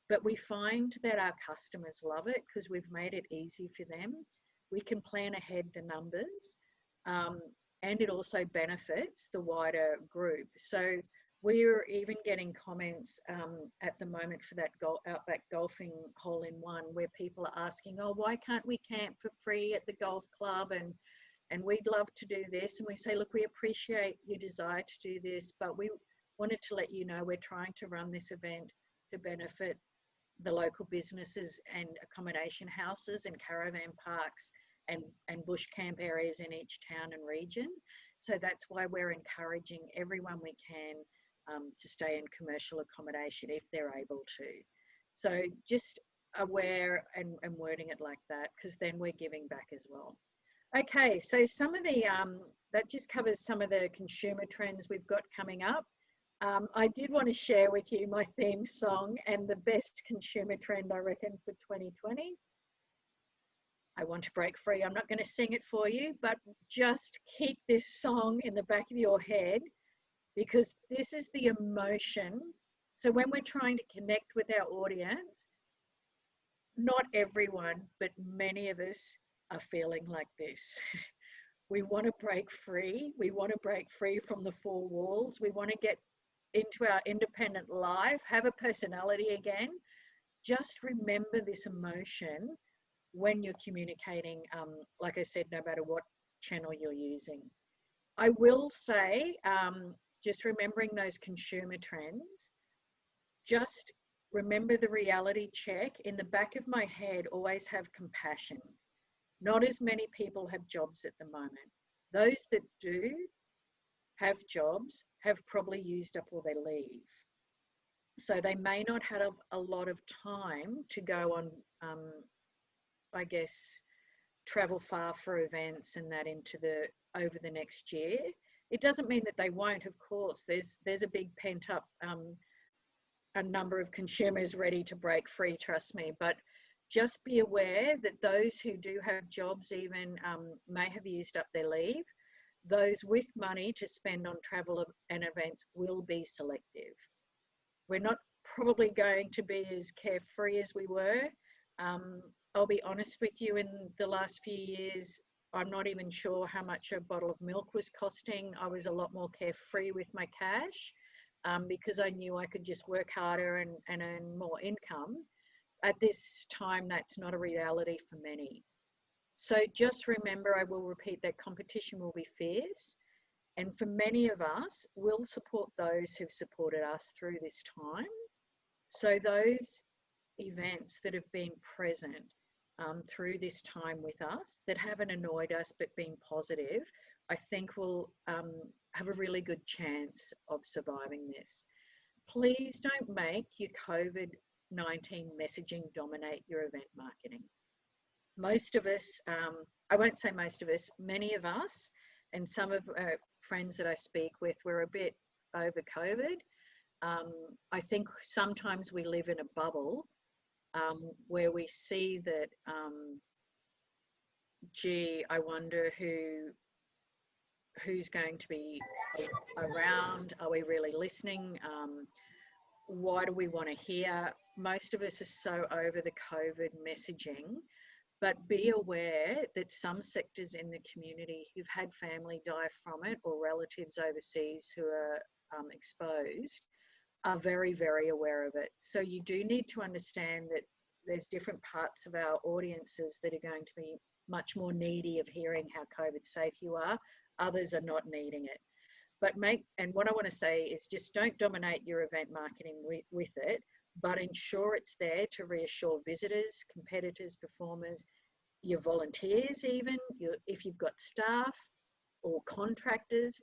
but we find that our customers love it because we've made it easy for them. We can plan ahead the numbers, and it also benefits the wider group. So we're even getting comments at the moment for that Outback golfing hole-in-one, where people are asking, oh, why can't we camp for free at the golf club, and we'd love to do this. And we say, look, we appreciate your desire to do this, but we wanted to let you know we're trying to run this event to benefit the local businesses and accommodation houses and caravan parks and bush camp areas in each town and region. So that's why we're encouraging everyone we can to stay in commercial accommodation if they're able to. So just aware and wording it like that, because then we're giving back as well. Okay, so some of the, that just covers some of the consumer trends we've got coming up. I did want to share with you my theme song and the best consumer trend, I reckon, for 2020. I want to break free. I'm not going to sing it for you, but just keep this song in the back of your head, because this is the emotion. So when we're trying to connect with our audience, not everyone, but many of us are feeling like this. We want to break free. We want to break free from the 4 walls. We want to get into our independent life, have a personality again. Just remember this emotion when you're communicating, like I said, no matter what channel you're using. I will say, just remembering those consumer trends, just remember the reality check. In the back of my head, always have compassion. Not as many people have jobs at the moment. Those that do have jobs have probably used up all their leave. So they may not have a lot of time to go on, I guess, travel far for events and that over the next year. It doesn't mean that they won't, of course. There's a big pent up a number of consumers ready to break free, trust me. But just be aware that those who do have jobs even may have used up their leave. Those with money to spend on travel and events will be selective. We're not probably going to be as carefree as we were. I'll be honest with you, in the last few years, I'm not even sure how much a bottle of milk was costing. I was a lot more carefree with my cash because I knew I could just work harder and earn more income. At this time, that's not a reality for many. So just remember, I will repeat, that competition will be fierce. And for many of us, we'll support those who've supported us through this time. So those events that have been present through this time with us, that haven't annoyed us but been positive, I think will have a really good chance of surviving this. Please don't make your COVID-19 messaging dominate your event marketing. Most of us, I won't say most of us, many of us, and some of friends that I speak with, we're a bit over COVID. I think sometimes we live in a bubble where we see that, gee, I wonder who's going to be around. Are we really listening? Why do we want to hear? Most of us are so over the COVID messaging, but be aware that some sectors in the community who've had family die from it, or relatives overseas who are exposed, are very, very aware of it. So you do need to understand that there's different parts of our audiences that are going to be much more needy of hearing how COVID safe you are. Others are not needing it. and what I want to say is just don't dominate your event marketing with it, but ensure it's there to reassure visitors, competitors, performers, your volunteers even, if you've got staff or contractors,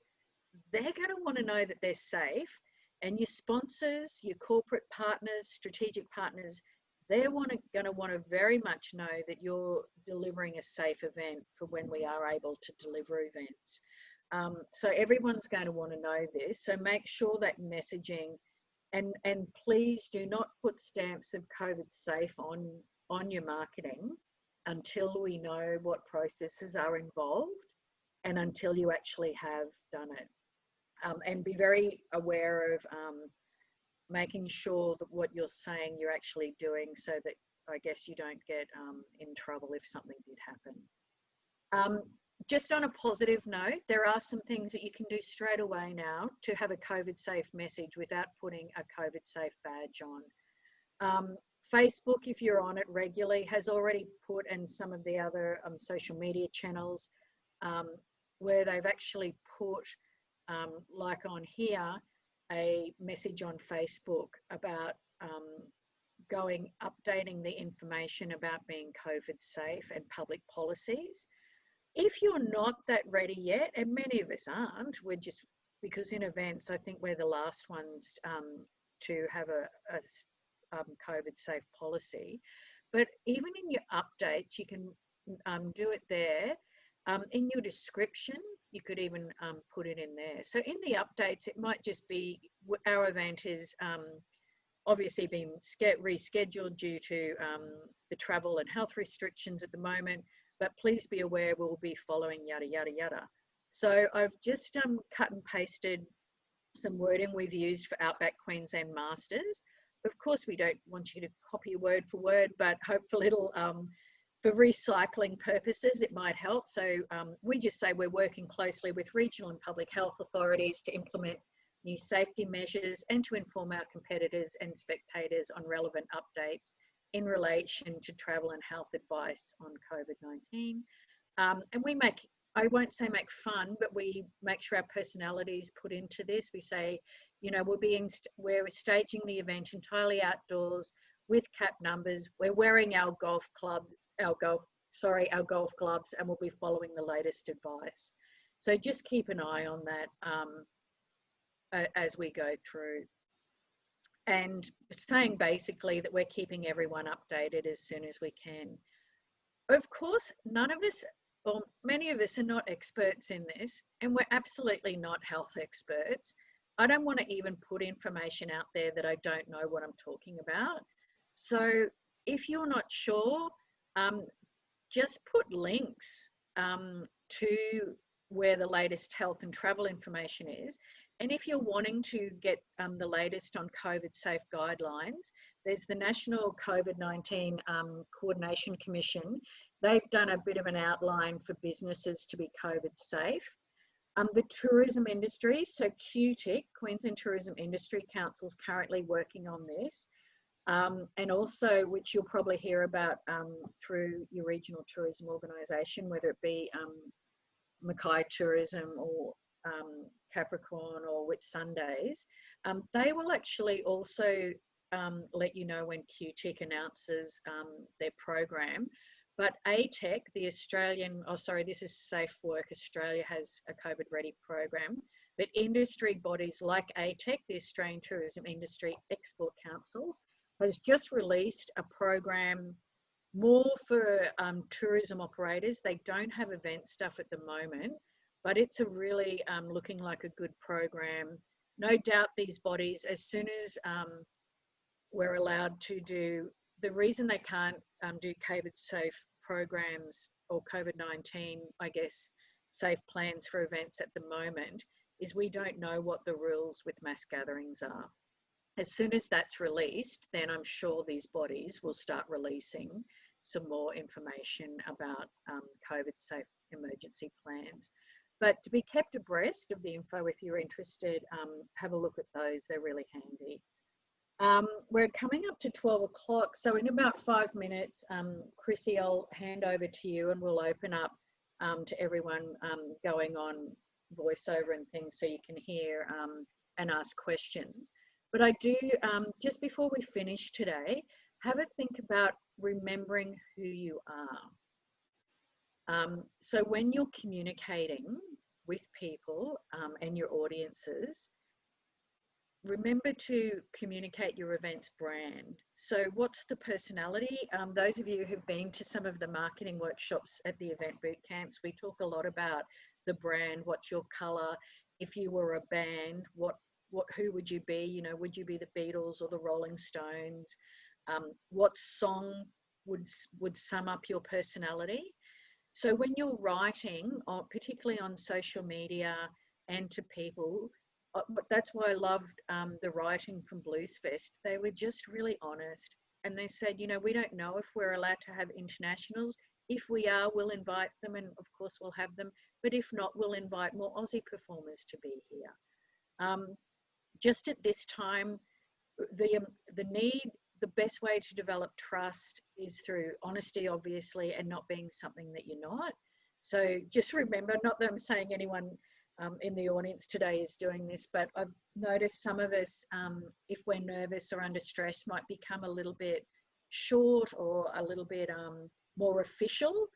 they're going to want to know that they're safe. And your sponsors, your corporate partners, strategic partners, they're going to want to very much know that you're delivering a safe event for when we are able to deliver events. So everyone's going to want to know this. So make sure that messaging, and please do not put stamps of COVID safe on your marketing until we know what processes are involved and until you actually have done it. And be very aware of making sure that what you're saying you're actually doing, so that I guess you don't get in trouble if something did happen. Just on a positive note, there are some things that you can do straight away now to have a COVID safe message without putting a COVID safe badge on. Facebook, if you're on it regularly, has already put, and some of the other social media channels, where they've actually put, like on here, a message on Facebook about updating the information about being COVID safe and public policies. If you're not that ready yet, and many of us aren't, we're just, because in events, I think we're the last ones to have a COVID safe policy. But even in your updates, you can do it there. In your description, you could even put it in there. So in the updates, it might just be our event is obviously being rescheduled due to the travel and health restrictions at the moment, but please be aware we'll be following yada, yada, yada. So I've just cut and pasted some wording we've used for Outback Queensland Masters. Of course, we don't want you to copy word for word, but hopefully it'll, for recycling purposes, it might help. So we just say we're working closely with regional and public health authorities to implement new safety measures and to inform our competitors and spectators on relevant updates in relation to travel and health advice on COVID-19. And we make, I won't say make fun, but we make sure our personalities put into this. We say, you know, we're staging the event entirely outdoors with cap numbers. We're wearing our golf gloves, and we'll be following the latest advice. So just keep an eye on that as we go through. And saying basically that we're keeping everyone updated as soon as we can. Of course, none of us, or many of us, are not experts in this, and we're absolutely not health experts. I don't want to even put information out there that I don't know what I'm talking about. So if you're not sure, just put links to where the latest health and travel information is. And if you're wanting to get the latest on COVID safe guidelines, there's the National COVID-19 Coordination Commission. They've done a bit of an outline for businesses to be COVID safe. The tourism industry, so QTIC, Queensland Tourism Industry Council, is currently working on this. And also, which you'll probably hear about through your regional tourism organisation, whether it be Mackay Tourism or Capricorn or Whitsundays, they will actually also let you know when QTIC announces their program. But ATEC, the Australian, this is Safe Work Australia, has a COVID Ready program. But industry bodies like ATEC, the Australian Tourism Industry Export Council, has just released a program more for tourism operators. They don't have event stuff at the moment, but it's a really looking like a good program. No doubt these bodies, as soon as we're allowed to do, the reason they can't do COVID safe programs or COVID-19, I guess, safe plans for events at the moment is we don't know what the rules with mass gatherings are. As soon as that's released, then I'm sure these bodies will start releasing some more information about COVID safe emergency plans. But to be kept abreast of the info, if you're interested, have a look at those. They're really handy. We're coming up to 12 o'clock. So in about 5 minutes, Chrissy, I'll hand over to you and we'll open up to everyone going on voiceover and things so you can hear and ask questions. But I do, just before we finish today, have a think about remembering who you are. So when you're communicating with people and your audiences, remember to communicate your event's brand. So what's the personality? Those of you who've been to some of the marketing workshops at the event boot camps, we talk a lot about the brand. What's your color? If you were a band, who would you be? You know, would you be the Beatles or the Rolling Stones? What song would sum up your personality? So when you're writing, particularly on social media and to people, that's why I loved the writing from Blues Fest. They were just really honest. And they said, you know, we don't know if we're allowed to have internationals. If we are, we'll invite them, and of course we'll have them. But if not, we'll invite more Aussie performers to be here. Just at this time, the best way to develop trust is through honesty, obviously, and not being something that you're not. So just remember, not that I'm saying anyone in the audience today is doing this, but I've noticed some of us, if we're nervous or under stress, might become a little bit short or a little bit more official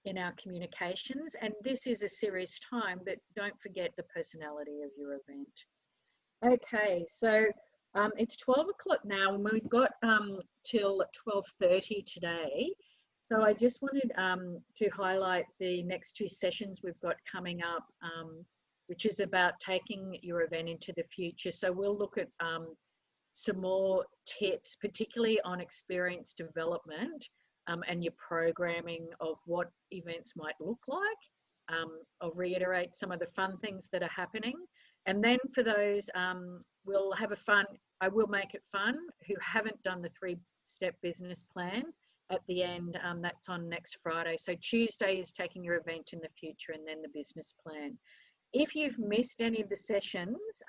in our communications. And this is a serious time, but don't forget the personality of your event. Okay, so it's 12 o'clock now, and we've got till 12:30 today. So I just wanted to highlight the next two sessions we've got coming up, which is about taking your event into the future. So we'll look at some more tips, particularly on experience development and your programming of what events might look like. I'll reiterate some of the fun things that are happening. And then for those, we'll have I will make it fun, who haven't done the 3-step business plan at the end. That's on next Friday. So Tuesday is taking your event in the future, and then the business plan. If you've missed any of the sessions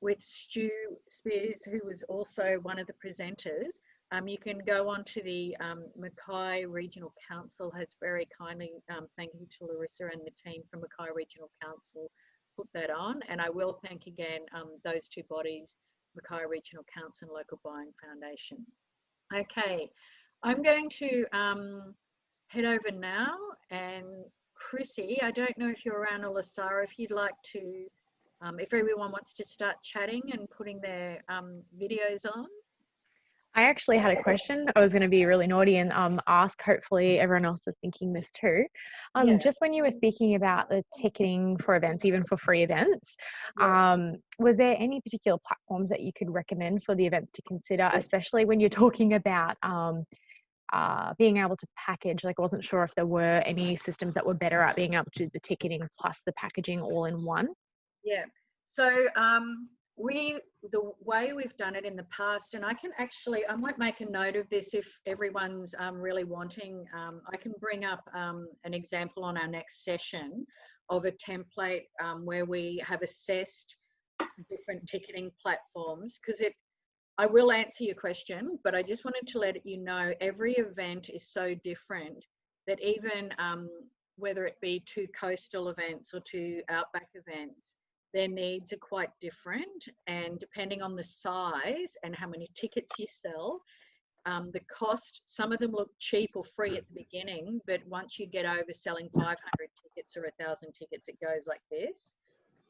with Stu Spears, who was also one of the presenters, you can go on to the Mackay Regional Council has very kindly, thank you to Larissa and the team from Mackay Regional Council, put that on. And I will thank again those two bodies, Mackay Regional Council and Local Buying Foundation. Okay, I'm going to head over now, and Chrissy, I don't know if you're around, or Lasara, if you'd like to, if everyone wants to start chatting and putting their videos on. I actually had a question. I was going to be really naughty and ask, hopefully everyone else is thinking this too. Yeah. Just when you were speaking about the ticketing for events, even for free events, was there any particular platforms that you could recommend for the events to consider, especially when you're talking about being able to package? Like, I wasn't sure if there were any systems that were better at being able to do the ticketing plus the packaging all in one. Yeah. So the way we've done it in the past, and I might make a note of this if everyone's really wanting, I can bring up an example on our next session of a template where we have assessed different ticketing platforms, because I will answer your question, but I just wanted to let you know every event is so different that even whether it be 2 coastal events or 2 outback events, their needs are quite different, and depending on the size and how many tickets you sell, the cost, some of them look cheap or free at the beginning, but once you get over selling 500 tickets or 1,000 tickets, it goes like this.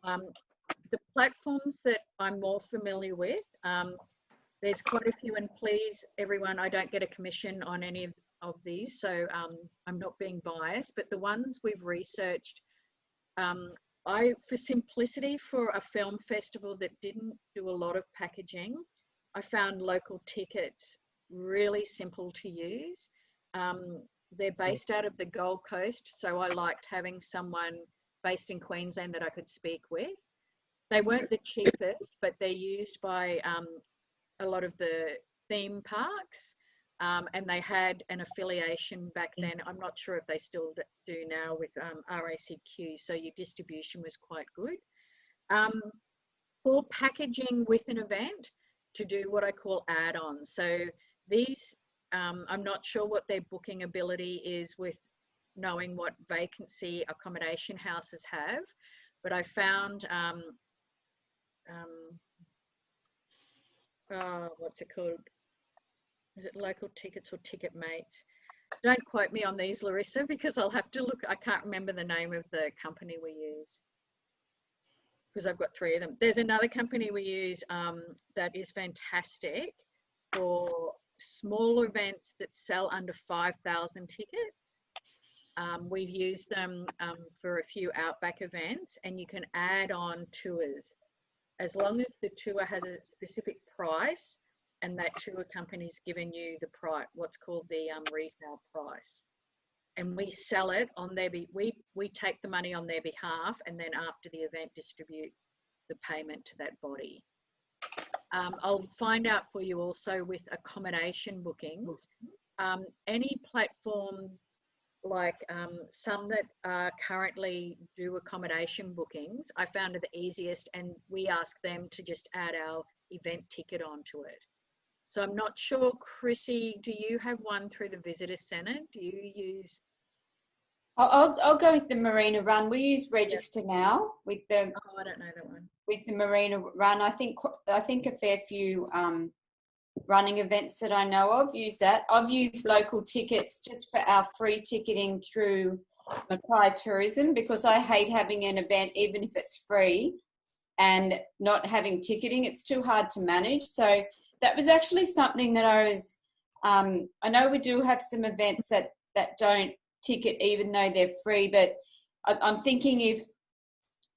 The platforms that I'm more familiar with, there's quite a few, and please, everyone, I don't get a commission on any of these, so I'm not being biased, but the ones we've researched, for simplicity, for a film festival that didn't do a lot of packaging, I found Local Tickets really simple to use. They're based out of the Gold Coast, so I liked having someone based in Queensland that I could speak with. They weren't the cheapest, but they're used by a lot of the theme parks, and they had an affiliation back then. I'm not sure if they still do now with RACQ, so your distribution was quite good. For packaging with an event, to do what I call add-ons. So these, I'm not sure what their booking ability is with knowing what vacancy accommodation houses have, but I found, what's it called? Is it Local Tickets or Ticket Mates? Don't quote me on these, Larissa, because I'll have to look. I can't remember the name of the company we use because I've got 3 of them. There's another company we use that is fantastic for small events that sell under 5,000 tickets. We've used them for a few Outback events, and you can add on tours as long as the tour has a specific price and that tour company's given you the price, what's called the retail price. And we sell it on their, we take the money on their behalf, and then after the event distribute the payment to that body. I'll find out for you also with accommodation bookings. Any platform like some that currently do accommodation bookings, I found it the easiest, and we ask them to just add our event ticket onto it. So I'm not sure, Chrissy, do you have one through the Visitor Centre? Do you use? I'll go with the Marina Run. We use Register now with the. Oh, I don't know that one. With the Marina Run, I think a fair few running events that I know of use that. I've used Local Tickets just for our free ticketing through Mackay Tourism, because I hate having an event even if it's free and not having ticketing. It's too hard to manage. So that was actually something that I was. I know we do have some events that don't ticket even though they're free, but I'm thinking if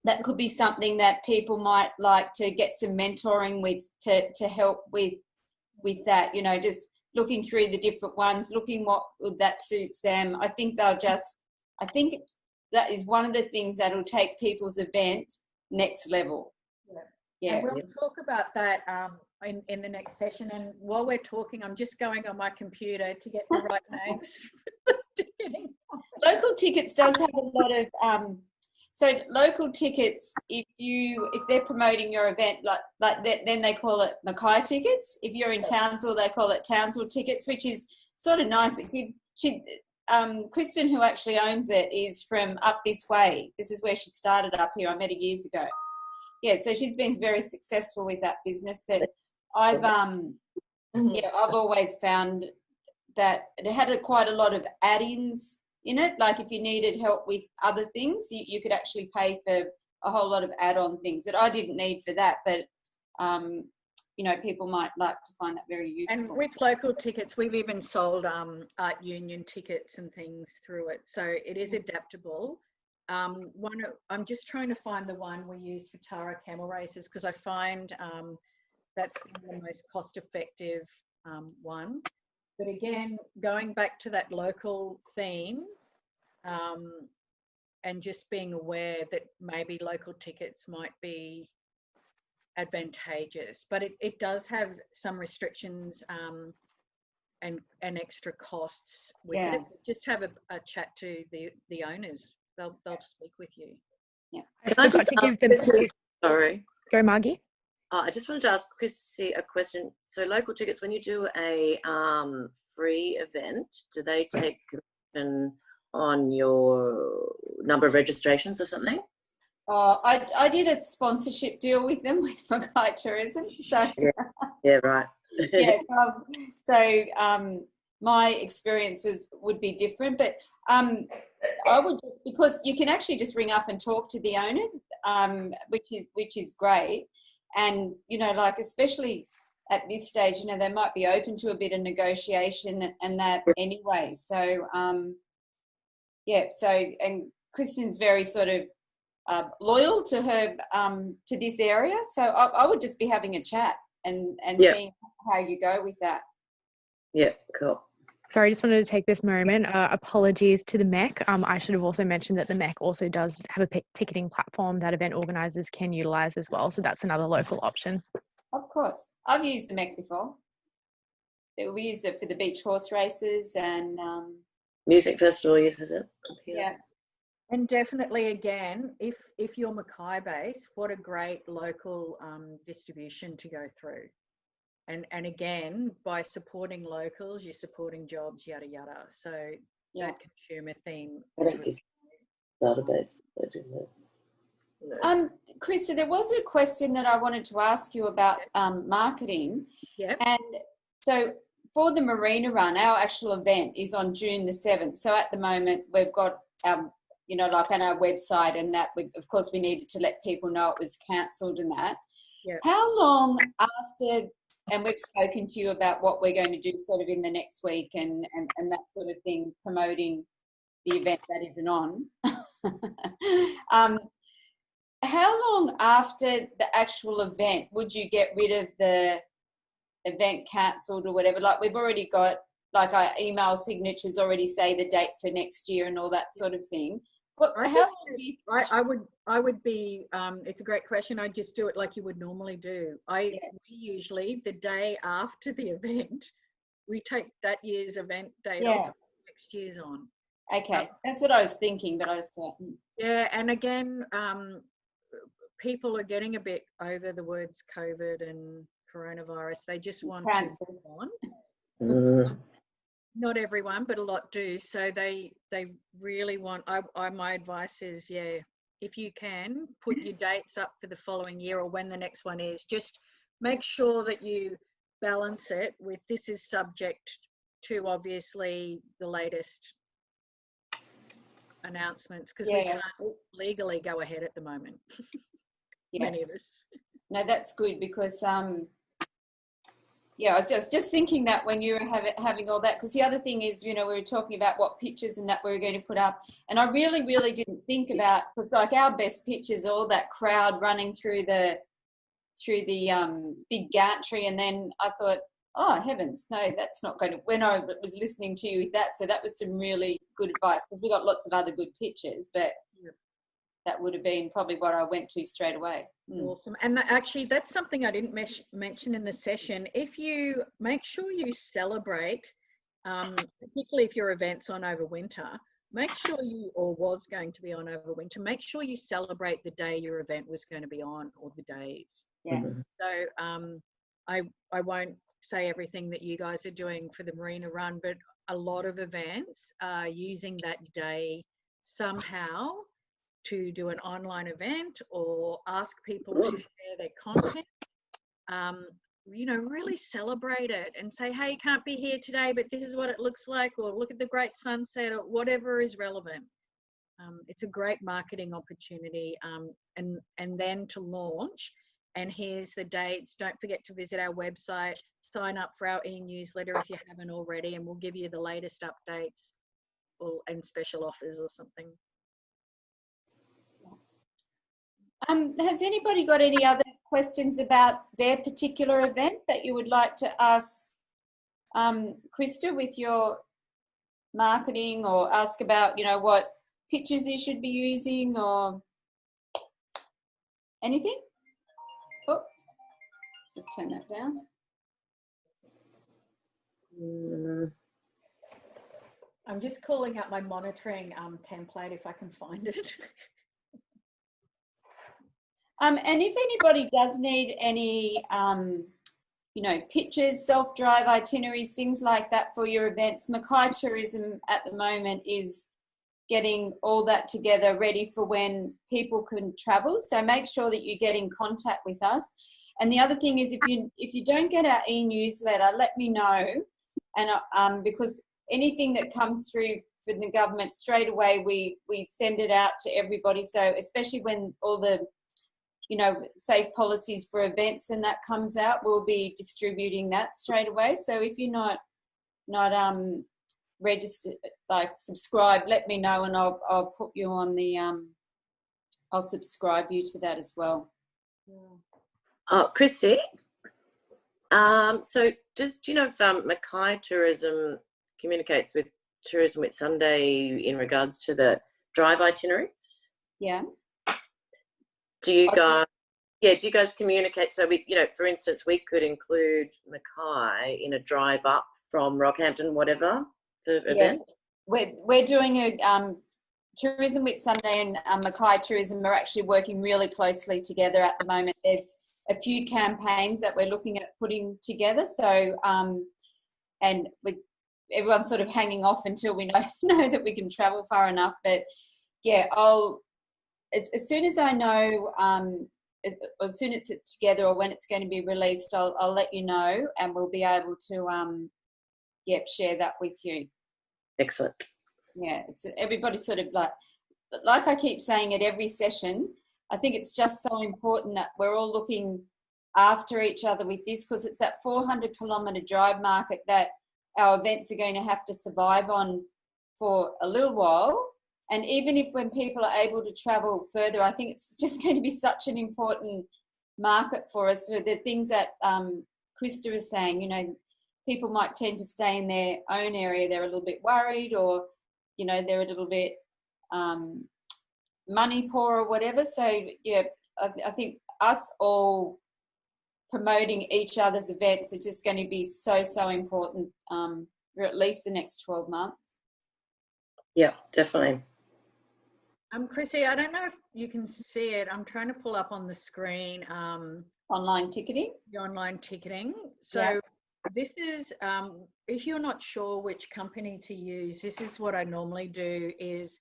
that could be something that people might like to get some mentoring with to help with that, you know, just looking through the different ones, looking what that suits them. I think that is one of the things that'll take people's event next level. Yeah. And we'll talk about that in the next session. And while we're talking, I'm just going on my computer to get the right names. Local Tickets does have a lot of so Local Tickets, if they're promoting your event like that, then they call it Mackay Tickets. If you're in Townsville, they call it Townsville Tickets, which is sort of nice. Kristen, who actually owns it, is from up this way. This is where she started up here. I met her years ago. Yeah, so she's been very successful with that business. But I've always found that it had quite a lot of add-ins in it. Like if you needed help with other things, you could actually pay for a whole lot of add-on things that I didn't need for that. But you know, people might like to find that very useful. And with Local Tickets, we've even sold art union tickets and things through it, so it is adaptable. I'm just trying to find the one we use for Tara Camel Races, because I find that's been the most cost-effective one. But again, going back to that local theme, and just being aware that maybe Local Tickets might be advantageous, but it does have some restrictions and extra costs with it. Just have a chat to the owners. They'll speak with you. Yeah. I forgot to give them. Sorry. Go, Margie. I just wanted to ask Chrissy a question. So Local Tickets, when you do a free event, do they take commission on your number of registrations or something? I did a sponsorship deal with them with Mackay Tourism. So yeah, right. Yeah. So my experiences would be different, but I would just, because you can actually just ring up and talk to the owner, which is great. And, you know, like, especially at this stage, you know, they might be open to a bit of negotiation and that anyway. So, and Kristen's very sort of loyal to her, to this area. So I would just be having a chat and seeing how you go with that. Yeah, cool. Sorry, I just wanted to take this moment. Apologies to the MEC. I should have also mentioned that the MEC also does have a ticketing platform that event organisers can utilise as well. So that's another local option. Of course. I've used the MEC before. We used it for the beach horse races and... Music Festival uses it. Yeah. And definitely, again, if you're Mackay based, what a great local distribution to go through. And again, by supporting locals, you're supporting jobs, yada, yada. So that consumer theme. Database. Krista, there was a question that I wanted to ask you about marketing. Yeah. And so for the Marina Run, our actual event is on June the 7th. So at the moment we've got our, you know, like on our website and that, of course we needed to let people know it was cancelled and that. Yeah. How long after, and we've spoken to you about what we're going to do sort of in the next week and that sort of thing, promoting the event that isn't on. How long after the actual event would you get rid of the event cancelled or whatever? Like we've already got, like our email signatures already say the date for next year and all that sort of thing. I would be, it's a great question. I just do it like you would normally do. We usually, the day after the event, we take that year's event date off, next year's on. Okay, that's what I was thinking, but I was thought. Yeah, and again, people are getting a bit over the words COVID and coronavirus. They just want to move on. Not everyone, but a lot do. So they really want, my advice is, if you can, put your dates up for the following year or when the next one is. Just make sure that you balance it with, this is subject to obviously the latest announcements, because we can't legally go ahead at the moment. Many of us. No, that's good because I was just thinking that when you were having all that, because the other thing is, you know, we were talking about what pictures and that we were going to put up, and I really didn't think about, because like our best pictures, all that crowd running through the big gantry, and then I thought, oh heavens, no, that's not going to, when I was listening to you with that, so that was some really good advice, because we got lots of other good pictures, but that would have been probably what I went to straight away. Awesome. And actually, that's something I didn't mention in the session. If you make sure you celebrate, particularly if your event's on over winter, make sure you, or was going to be on over winter, make sure you celebrate the day your event was going to be on, or the days. Yes. So I won't say everything that you guys are doing for the Marina Run, but a lot of events are using that day somehow to do an online event or ask people to share their content. You know, really celebrate it and say, hey, you can't be here today, but this is what it looks like, or look at the great sunset, or whatever is relevant. It's a great marketing opportunity, and then to launch. And here's the dates. Don't forget to visit our website, sign up for our e-newsletter if you haven't already, and we'll give you the latest updates and special offers or something. Has anybody got any other questions about their particular event that you would like to ask Krista with your marketing, or ask about, you know, what pictures you should be using or anything? Oh, let's just turn that down. I'm just calling up my monitoring template if I can find it. And if anybody does need any, you know, pictures, self-drive itineraries, things like that for your events, Mackay Tourism at the moment is getting all that together, ready for when people can travel. So make sure that you get in contact with us. And the other thing is, if you don't get our e-newsletter, let me know, and because anything that comes through from the government, straight away we send it out to everybody. So especially when all the, you know, safe policies for events and that comes out, we'll be distributing that straight away. So if you're not registered, like subscribe, let me know, and I'll put you on the I'll subscribe you to that as well. Oh, Chrissy, so do you know if Mackay Tourism communicates with Tourism with Sunday in regards to the drive itineraries? Yeah. Do you guys communicate? So we, you know, for instance, we could include Mackay in a drive up from Rockhampton, whatever, the event. We're doing a Tourism with Sunday and Mackay Tourism are actually working really closely together at the moment. There's a few campaigns that we're looking at putting together. So, and everyone's sort of hanging off until we know that we can travel far enough. But yeah, as soon as I know, as soon as it's together or when it's going to be released, I'll let you know, and we'll be able to share that with you. Excellent. Yeah, it's everybody sort of like I keep saying at every session, I think it's just so important that we're all looking after each other with this, because it's that 400-kilometre drive market that our events are going to have to survive on for a little while. And even if when people are able to travel further, I think it's just going to be such an important market for us. For the things that Krista is saying, you know, people might tend to stay in their own area. They're a little bit worried, or, you know, they're a little bit money poor or whatever. So, yeah, I think us all promoting each other's events is just going to be so important for at least the next 12 months. Yeah, definitely. Chrissy, I don't know if you can see it. I'm trying to pull up on the screen. Online ticketing. The online ticketing. So yeah. This is, if you're not sure which company to use, this is what I normally do, is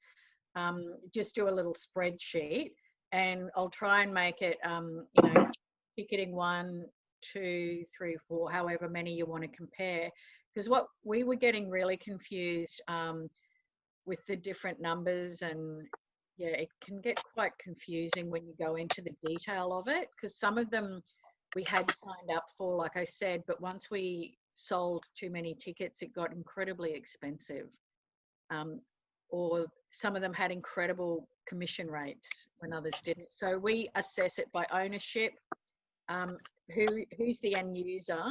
just do a little spreadsheet, and I'll try and make it, you know, ticketing 1, 2, 3, 4, however many you want to compare. Because what we were getting really confused with the different numbers, and yeah, it can get quite confusing when you go into the detail of it, because some of them we had signed up for, like I said, but once we sold too many tickets, it got incredibly expensive. Or some of them had incredible commission rates when others didn't. So we assess it by ownership, who's the end user.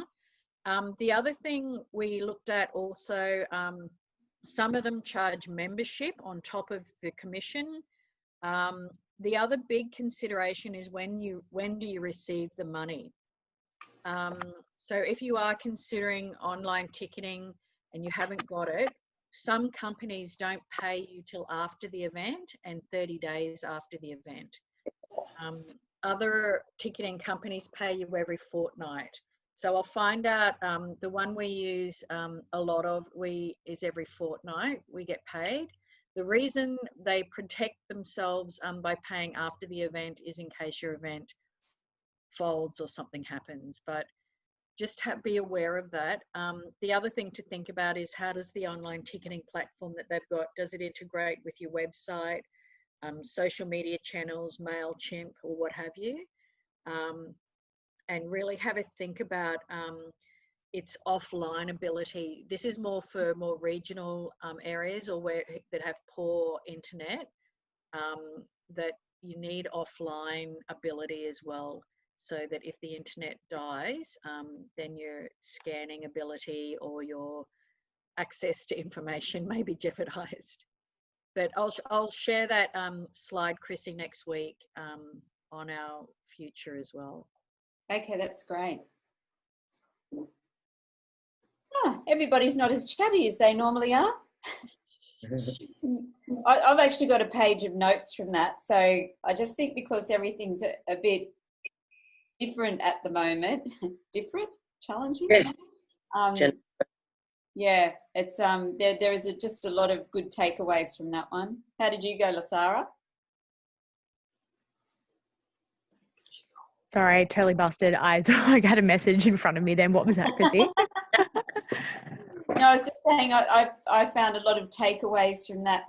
The other thing we looked at also, some of them charge membership on top of the commission. The other big consideration is when do you receive the money? So if you are considering online ticketing and you haven't got it, some companies don't pay you till after the event and 30 days after the event. Other ticketing companies pay you every fortnight. So I'll find out, the one we use a lot of is every fortnight we get paid. The reason they protect themselves by paying after the event is in case your event folds or something happens, but just be aware of that. The other thing to think about is, how does the online ticketing platform that they've got, does it integrate with your website, social media channels, MailChimp or what have you? And really have a think about its offline ability. This is more for more regional areas, or that have poor internet, that you need offline ability as well, so that if the internet dies, then your scanning ability or your access to information may be jeopardized. But I'll share that slide, Chrissy, next week on our future as well. Okay, that's great. Everybody's not as chatty as they normally are. I've actually got a page of notes from that. So I just think because everything's a bit different at the moment, challenging. Yeah, it's there is just a lot of good takeaways from that one. How did you go, Lasara? Sorry, I totally busted eyes. I had a message in front of me then. What was that, Chrissy? No, I was just saying I found a lot of takeaways from that,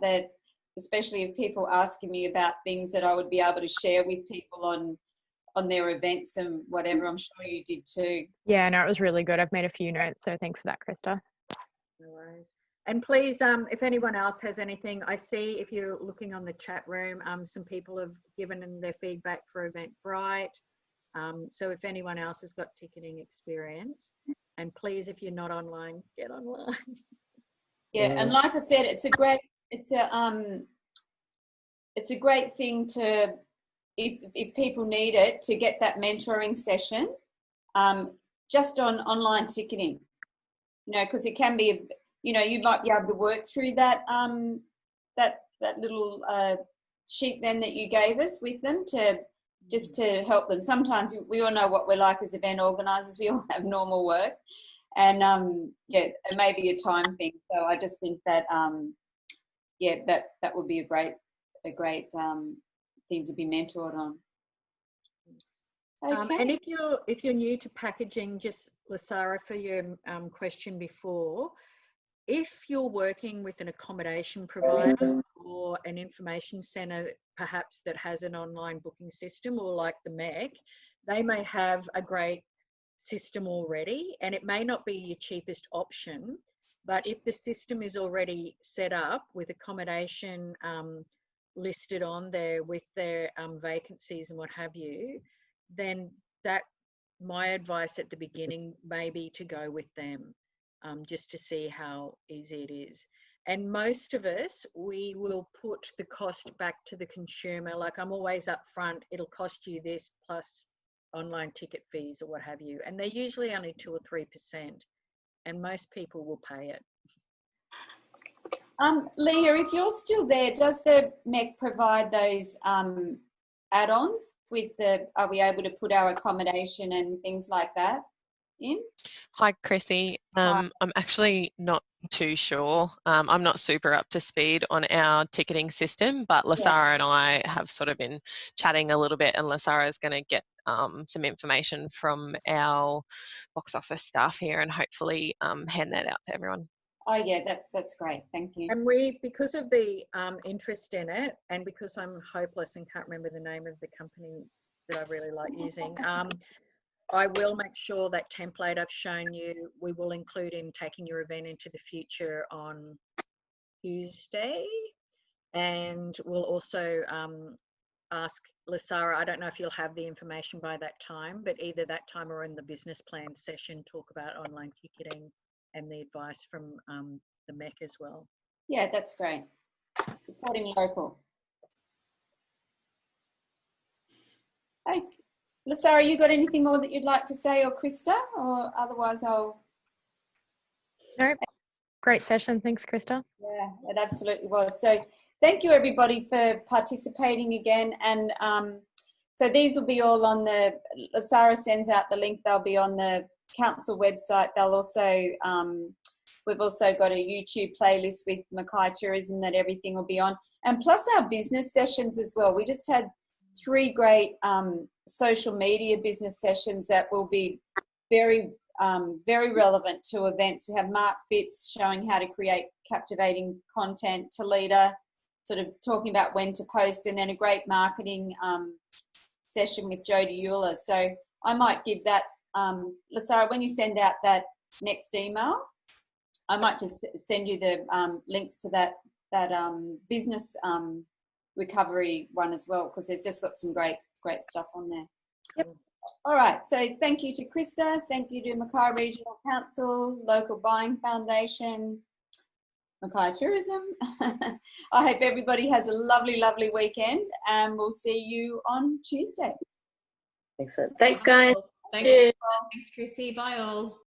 especially if people asking me about things that I would be able to share with people on their events and whatever. I'm sure you did too. Yeah, no, it was really good. I've made a few notes, so thanks for that, Krista. No worries. And please, if anyone else has anything, I see if you're looking on the chat room, some people have given them their feedback for Eventbrite. So if anyone else has got ticketing experience, and please, if you're not online, get online. Yeah, and like I said, it's a great thing to, if people need it, to get that mentoring session, just on online ticketing. You know, because it can be, you know, you might be able to work through that that little sheet then that you gave us with them just to help them. Sometimes we all know what we're like as event organisers. We all have normal work, and yeah, it may be a time thing. So I just think that yeah, that would be a great thing to be mentored on. Okay. And if you're new to packaging, just Lasara, for your question before, if you're working with an accommodation provider or an information centre, perhaps that has an online booking system, or like the Mackay, they may have a great system already, and it may not be your cheapest option, but if the system is already set up with accommodation listed on there with their vacancies and what have you, then that, my advice at the beginning may be to go with them, just to see how easy it is. And most of us, we will put the cost back to the consumer. Like, I'm always upfront, it'll cost you this plus online ticket fees or what have you. And they're usually only 2 or 3%, and most people will pay it. Leah, if you're still there, does the MEC provide those add-ons with the, are we able to put our accommodation and things like that in? Hi, Chrissy. I'm actually not too sure. I'm not super up to speed on our ticketing system, but Lasara and I have sort of been chatting a little bit, and Lasara is going to get some information from our box office staff here and hopefully hand that out to everyone. Oh yeah, that's great. Thank you. And we, because of the interest in it, and because I'm hopeless and can't remember the name of the company that I really like using, I will make sure that template I've shown you, we will include in Taking Your Event into the Future on Tuesday. And we'll also ask Lasara, I don't know if you'll have the information by that time, but either that time or in the business plan session, talk about online ticketing and the advice from the MEC as well. Yeah, that's great. Supporting local. Okay. Lasara, you got anything more that you'd like to say, or Krista, or otherwise I'll... No, great session. Thanks, Krista. Yeah, it absolutely was. So thank you everybody for participating again. And so these will be all on the, Lasara sends out the link, they'll be on the council website. They'll also, we've also got a YouTube playlist with Mackay Tourism that everything will be on. And plus our business sessions as well. We just had 3 great social media business sessions that will be very, very relevant to events. We have Mark Fitz showing how to create captivating content, Talita sort of talking about when to post, and then a great marketing session with Jodie Euler. So I might give that, Lasara, when you send out that next email, I might just send you the links to that business recovery one as well, because there's just got some great stuff on there. Yep. All right, so thank you to Krista, thank you to Mackay Regional Council, Local Buying Foundation, Mackay Tourism. I hope everybody has a lovely, lovely weekend, and we'll see you on Tuesday. Excellent. Thanks, guys. Thanks, Chrissy. Bye all.